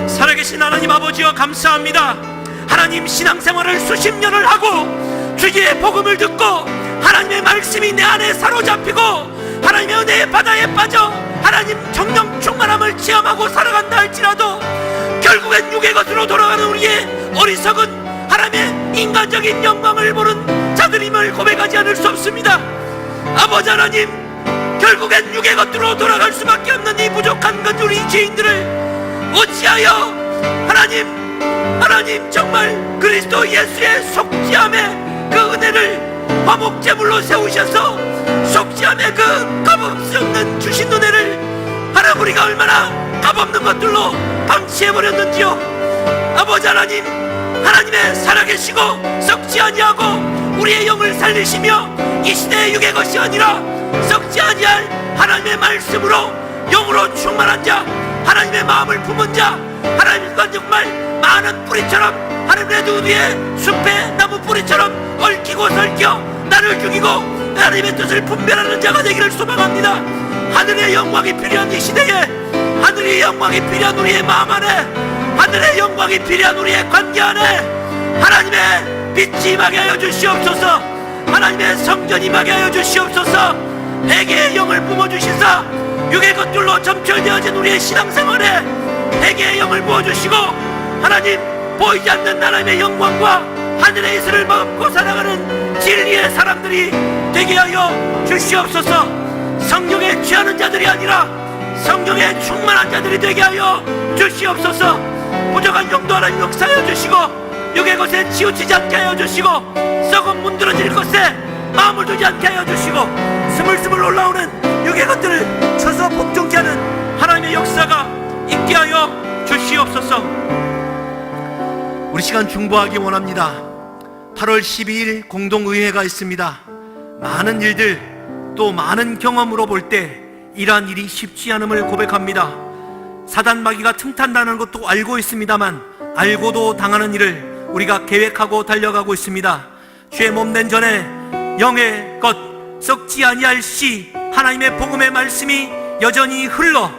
S1: 살아계신 하나님 아버지여, 감사합니다. 하나님, 신앙생활을 수십 년을 하고 주의 복음을 듣고 하나님의 말씀이 내 안에 사로잡히고 하나님의 은혜의 바다에 빠져 하나님 성령 충만함을 체험하고 살아간다 할지라도 결국엔 육의 것으로 돌아가는 우리의 어리석은 하나님의 인간적인 영광을 보는 자들임을 고백하지 않을 수 없습니다. 아버지 하나님, 결국엔 육의 것으로 돌아갈 수밖에 없는 이 부족한 것 우리 죄인들을 어찌하여 하나님 정말 그리스도 예수의 속죄함의 그 은혜를 화목제물로 세우셔서 속죄함의 그 값없는 주신 은혜를 하나님, 우리가 얼마나 값없는 것들로 방치해버렸는지요. 아버지 하나님, 하나님의 살아계시고 썩지 아니하고 우리의 영을 살리시며 이 시대의 육의 것이 아니라 썩지 아니할 하나님의 말씀으로 영으로 충만한 자, 하나님의 마음을 품은 자, 하나님과 정말 많은 뿌리처럼 하나님 레드우드의 숲의 나무 뿌리처럼 얽히고 설켜 나를 죽이고 하나님의 뜻을 분별하는 자가 되기를 소망합니다. 하늘의 영광이 필요한 이 시대에, 하늘의 영광이 필요한 우리의 마음 안에, 하늘의 영광이 필요한 우리의 관계 안에 하나님의 빛이 임하게 하여 주시옵소서. 하나님의 성전이 임하게 하여 주시옵소서. 회개의 영을 뿜어주시사 육의 것들로 점철되어진 우리의 신앙생활에 회개의 영을 부어주시고 하나님, 보이지 않는 하나님의 영광과 하늘의 이슬을 먹고 살아가는 진리의 사람들이 되게 하여 주시옵소서. 성령에 취하는 자들이 아니라 성령에 충만한 자들이 되게 하여 주시옵소서. 부족한 영도 하나님 역사하여 주시고 육의 것에 치우치지 않게 하여 주시고 썩은 문드러질 것에 마음을 두지 않게 하여 주시고 스물스물 올라오는 육의 것들을 쳐서 복종케 하는 하나님의 역사가 있게 하여 주시옵소서. 우리 시간 중보하기 원합니다. 8월 12일 공동의회가 있습니다. 많은 일들 또 많은 경험으로 볼 때 이러한 일이 쉽지 않음을 고백합니다. 사단 마귀가 틈탄다는 것도 알고 있습니다만 알고도 당하는 일을 우리가 계획하고 달려가고 있습니다. 주의 몸된 전에 영의 것 썩지 아니할 씨 하나님의 복음의 말씀이 여전히 흘러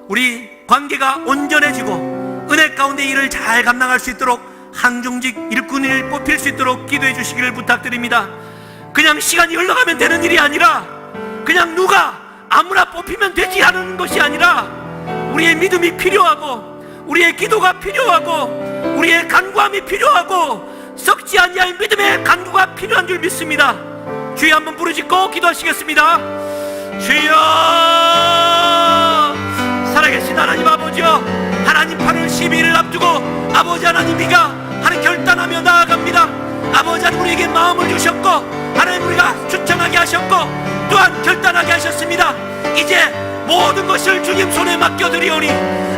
S1: 우리 관계가 온전해지고 은혜 가운데 일을 잘 감당할 수 있도록 항중직 일꾼을 뽑힐 수 있도록 기도해 주시기를 부탁드립니다. 그냥 시간이 흘러가면 되는 일이 아니라 그냥 누가 아무나 뽑히면 되지 하는 것이 아니라 우리의 믿음이 필요하고 우리의 기도가 필요하고 우리의 간구함이 필요하고 썩지 아니할 믿음의 간구가 필요한 줄 믿습니다. 주여 한번 부르짖고 기도하시겠습니다. 주여, 살아계신 하나님 아버지여, 하나님 8월 12일을 앞두고 아버지 하나님, 우리가 하나님 결단하며 나아갑니다. 아버지 하나님, 우리에게 마음을 주셨고 하나님 우리가 추천하게 하셨고 또한 결단하게 하셨습니다. 이제 모든 것을 주님 손에 맡겨드리오니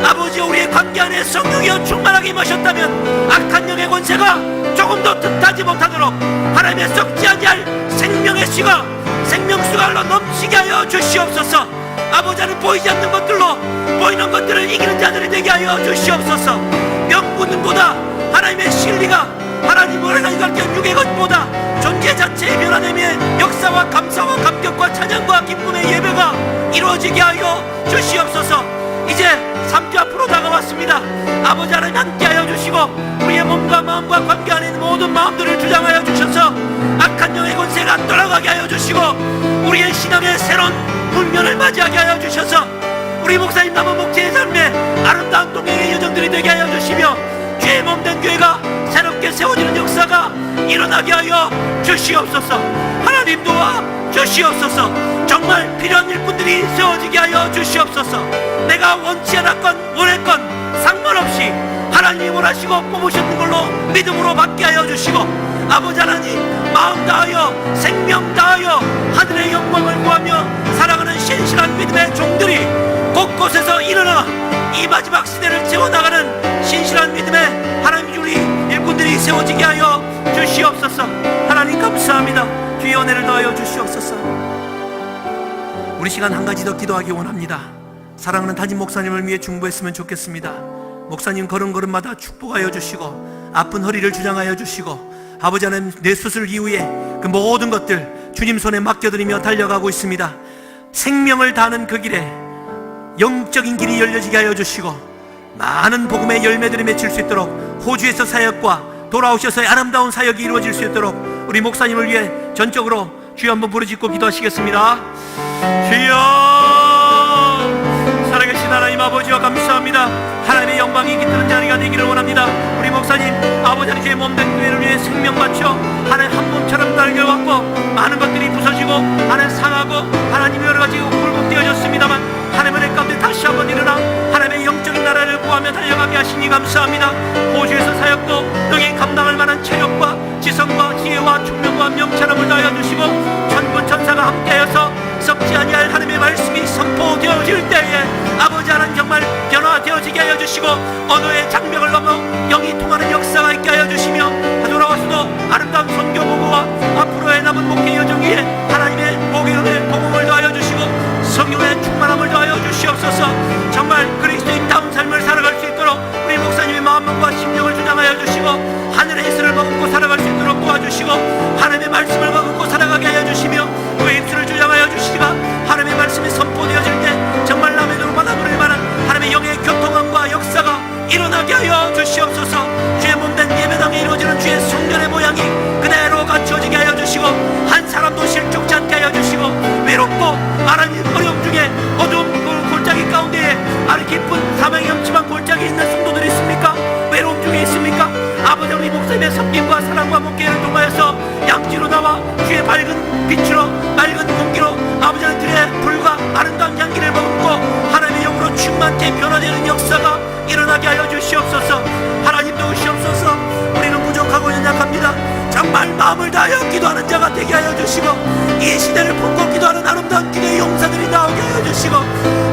S1: 아버지, 우리의 관계 안에 성령이여 충만하게 임하셨다면 악한 영의 권세가 조금 더 틈타지 못하도록 하나님의 썩지 아니할 생명의 씨가 생명수가 흘러 넘치게 하여 주시옵소서. 아버지 하나님, 보이지 않는 것들로 보이는 것들을 이기는 자들이 되게 하여 주시옵소서. 명분보다 하나님의 진리가 하나님을 하나님께 육의 것보다 존재 자체의 변화됨의 역사와 감사와 감격과 찬양과 기쁨의 예배가 이루어지게 하여 주시옵소서. 이제 3주 앞으로 다가왔습니다. 아버지 하나님, 함께하여 주시고 우리의 몸과 마음과 관계 안에 있는 모든 마음들을 주장하여 주셔서 악한 영의 권세가 돌아가게 하여 주시고 우리의 신앙의 새로운 국면을 맞이하게 하여 주셔서 우리 목사님 남은 목회의 삶에 아름다운 동행의 여정들이 되게 하여 주시며 죄의 몸된 교회가 새롭게 세워지는 역사가 일어나게 하여 주시옵소서. 하나님 도와 주시옵소서. 정말 필요한 일꾼들이 세워지게 하여 주시옵소서. 내가 원치 않았건 원했건 상관없이 하나님이 원하시고 뽑으셨는 걸로 믿음으로 받게 하여 주시고 아버지 하나님 마음 다하여 생명 다하여 하늘의 영광을 구하며 살아가는 신실한 믿음의 종들이 곳곳에서 일어나 이 마지막 시대를 채워나가는 신실한 믿음의 하나님 우리 일꾼들이 세워지게 하여 주시옵소서. 하나님 감사합니다. 주의 은혜를 더하여 주시옵소서. 우리 시간 한 가지 더 기도하기 원합니다. 사랑하는 담임 목사님을 위해 중보했으면 좋겠습니다. 목사님 걸음걸음마다 축복하여 주시고 아픈 허리를 주장하여 주시고 아버지 하나님 내 수술 이후에 그 모든 것들 주님 손에 맡겨드리며 달려가고 있습니다. 생명을 다하는 그 길에 영적인 길이 열려지게 하여 주시고 많은 복음의 열매들이 맺힐 수 있도록 호주에서 사역과 돌아오셔서의 아름다운 사역이 이루어질 수 있도록 우리 목사님을 위해 전적으로 주여 한번 부르짖고 기도하시겠습니다. 주여 살아계신 하나님 아버지와 감사합니다. 하나님의 영광이 깃드는 자리가 되기를 원합니다. 우리 목사님 아버지 하나님의 몸된 교회를 위해 생명 바쳐 하나님 한 몸처럼 날개왔고 많은 것들이 부서지고 하나님 상하고 하나님 여러 가지 굴곡되어졌습니다만 하나님의 가운데 다시 한번 일어나 하나님의 영적인 나라를 구하며 달려가게 하시니 감사합니다. 호주에서 사역도 능히 감당할 만한 체력과 지성과 지혜와 총명과 명철함을 다하여 주시고 천군 천사가 함께하여서 썩지 아니할 하나님의 말씀이 선포되어질 때에 아버지 하나님 정말 변화되어지게 하여 주시고 언어의 장벽을 넘어 영이 통하는 역사가 있게 하여 주시며 돌아와서도 아름다운 선교 보고와 앞으로의 남은 목회 여정 위에 하나님의 복음의 복음을 더하여 주시고 성령의 충만함을 더하여 주시옵소서. 정말 그리스도인다운 삶을 살아갈 수 있도록 우리 목사님의 마음과 심령을 주장하여 주시고 하늘의 이슬을 머금고 살아갈 수 있도록 도와주시고 하나님의 말씀을 머금고 살아가게 하여 주시며 그 입술을 주장하여 주시기가 하나님의 말씀이 선포되어질 때 정말 남의 눈마다 누릴 만한 하나님의 영의 교통함과 역사가 일어나게 하여 주시옵소서. 주의 몸된 예배당에 이루어지는 주의 성전의 모양이 그대로 갖춰지게 하여 주시고 한 사람도 실족지 않게 하여 주시고 외롭고 하나님 어려움 중에 어두운 그 골짜기 가운데에 아주 깊은 사명이 넘치만 골짜기에 있는 성도들이 있습니까? 외로움 중에 있습니까? 아버지 우리 목사님의 섬김과 사랑과 목회를 통하여서 양지로 나와 주의 밝은 빛으로 맑은 공기로 아버지 하나님의 불과 아름다운 향기를 머금고 하나님의 영으로 충만케 변화되는 역사가 일어나게 하여 주시옵소서. 하나님 도우시옵소서. 우리는 부족하고 연약합니다. 정말 마음을 다하여 기도하는 자가 되게 하여 주시고 이 시대를 품고 기도하는 아름다운 기도의 용사들이 나오게 하여 주시고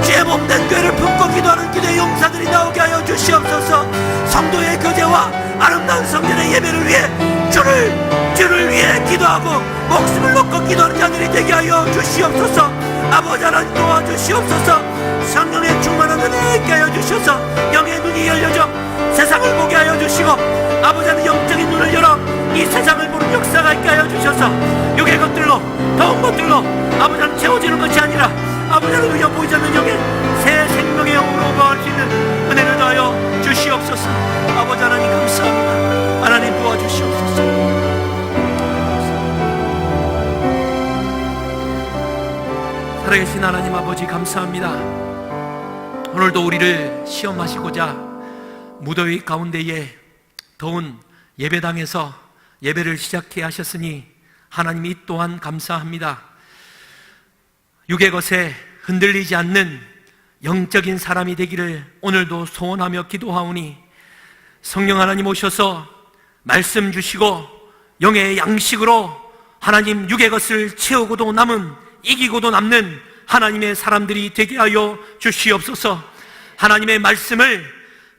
S1: 주의 몸된 교회를 품고 기도하는 기도의 용사들이 나오게 하여 주시옵소서. 성도의 교제와 아름다운 성전의 예배를 위해 주를 위해 기도하고 목숨을 놓고 기도하는 자들이 되게 하여 주시옵소서. 아버지 하나님 도와주시옵소서. 성령의 충만함을 있게 하여 주셔서 영의 눈이 열려져 세상을 보게 하여 주시고 아버지 하나님 영적인 눈을 열어 이 세상을 보는 역사가 있게 하여 주셔서 육의 것들로 더운 것들로 아버지 하나님 채워지는 것이 아니라 아버지 하나님 의여 보이지 않는 영의 새 생명의 영으로 거할 수 있는 은혜를 더하여 주시옵소서. 아버지 하나님 감사합니다. 하나님 도와주시옵소서. 살아계신 하나님 아버지 감사합니다. 오늘도 우리를 시험하시고자 무더위 가운데에 더운 예배당에서 예배를 시작해 하셨으니 하나님 이 또한 감사합니다. 육의 것에 흔들리지 않는 영적인 사람이 되기를 오늘도 소원하며 기도하오니 성령 하나님 오셔서 말씀 주시고 영의 양식으로 하나님 육의 것을 채우고도 남은 이기고도 남는 하나님의 사람들이 되게 하여 주시옵소서. 하나님의 말씀을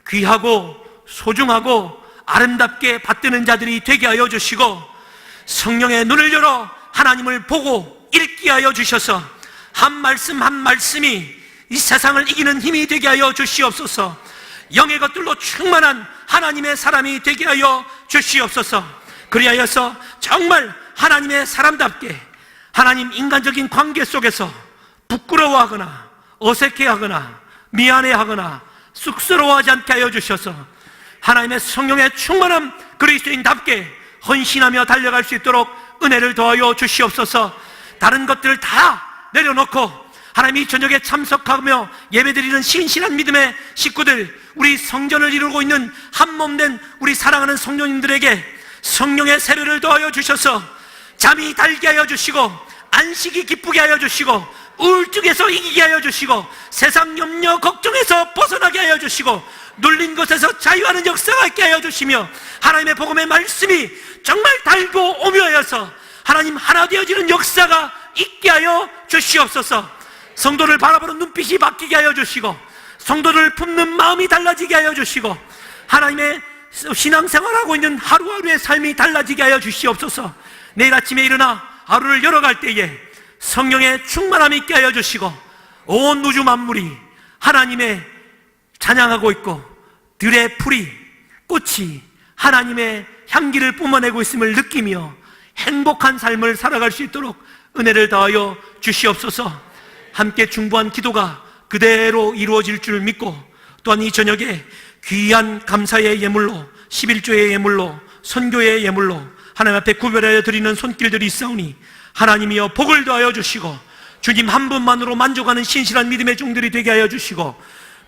S1: 귀하고 소중하고 아름답게 받드는 자들이 되게 하여 주시고 성령의 눈을 열어 하나님을 보고 읽게 하여 주셔서 한 말씀 한 말씀이 이 세상을 이기는 힘이 되게 하여 주시옵소서. 영의 것들로 충만한 하나님의 사람이 되게 하여 주시옵소서. 그리하여서 정말 하나님의 사람답게 하나님 인간적인 관계 속에서 부끄러워하거나 어색해하거나 미안해하거나 쑥스러워하지 않게 하여 주셔서 하나님의 성령의 충만한 그리스도인답게 헌신하며 달려갈 수 있도록 은혜를 더하여 주시옵소서. 다른 것들을 다 내려놓고 하나님 이 저녁에 참석하며 예배드리는 신실한 믿음의 식구들, 우리 성전을 이루고 있는 한몸된 우리 사랑하는 성도님들에게 성령의 세례를 더하여 주셔서 잠이 달게 하여 주시고 안식이 기쁘게 하여 주시고 우울증에서 이기게 하여 주시고 세상 염려 걱정에서 벗어나게 하여 주시고 눌린 것에서 자유하는 역사가 있게 하여 주시며 하나님의 복음의 말씀이 정말 달고 오묘하여서 하나님 하나 되어지는 역사가 있게 하여 주시옵소서. 성도를 바라보는 눈빛이 바뀌게 하여 주시고 성도를 품는 마음이 달라지게 하여 주시고 하나님의 신앙생활하고 있는 하루하루의 삶이 달라지게 하여 주시옵소서. 내일 아침에 일어나 하루를 열어갈 때에 성령의 충만함이 있게 하여 주시고 온 우주 만물이 하나님의 찬양하고 있고 들의 풀이 꽃이 하나님의 향기를 뿜어내고 있음을 느끼며 행복한 삶을 살아갈 수 있도록 은혜를 더하여 주시옵소서. 함께 중보한 기도가 그대로 이루어질 줄 믿고 또한 이 저녁에 귀한 감사의 예물로 11조의 예물로 선교의 예물로 하나님 앞에 구별하여 드리는 손길들이 있사오니 하나님이여 복을 더하여 주시고 주님 한 분만으로 만족하는 신실한 믿음의 종들이 되게 하여 주시고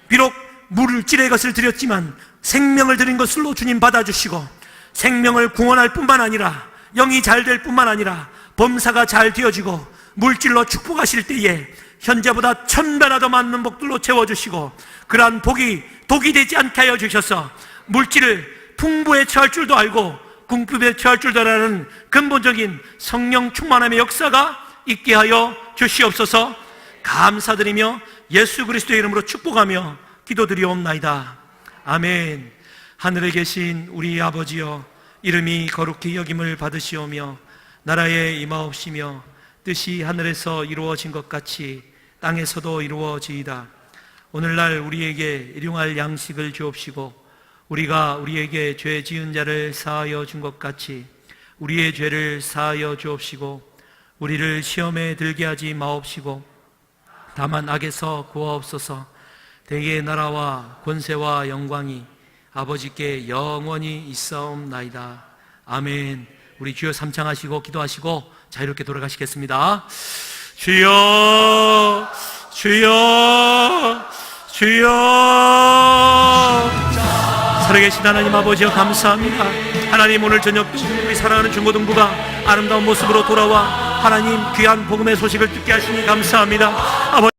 S1: 비록 물질의 것을 드렸지만 생명을 드린 것으로 주님 받아주시고 생명을 구원할 뿐만 아니라 영이 잘 될 뿐만 아니라 범사가 잘 되어지고 물질로 축복하실 때에 현재보다 1000배나 더 많은 복들로 채워주시고 그러한 복이 독이 되지 않게 하여 주셔서 물질을 풍부에 처할 줄도 알고 궁핍에 처할 줄도 아는 근본적인 성령 충만함의 역사가 있게 하여 주시옵소서. 감사드리며 예수 그리스도의 이름으로 축복하며 기도드리옵나이다. 아멘. 하늘에 계신 우리 아버지여, 이름이 거룩히 여김을 받으시오며 나라에 임하옵시며 뜻이 하늘에서 이루어진 것 같이 땅에서도 이루어지이다. 오늘날 우리에게 일용할 양식을 주옵시고 우리가 우리에게 죄 지은 자를 사하여 준 것 같이 우리의 죄를 사하여 주옵시고 우리를 시험에 들게 하지 마옵시고 다만 악에서 구하옵소서. 대개의 나라와 권세와 영광이 아버지께 영원히 있사옵나이다. 아멘. 우리 주여 삼창하시고 기도하시고 자유롭게 돌아가시겠습니다. 주여, 주여, 주여. 살아계신 하나님 아버지여 감사합니다. 하나님 오늘 저녁도 우리 사랑하는 중고등부가 아름다운 모습으로 돌아와 하나님 귀한 복음의 소식을 듣게 하시니 감사합니다. 아버지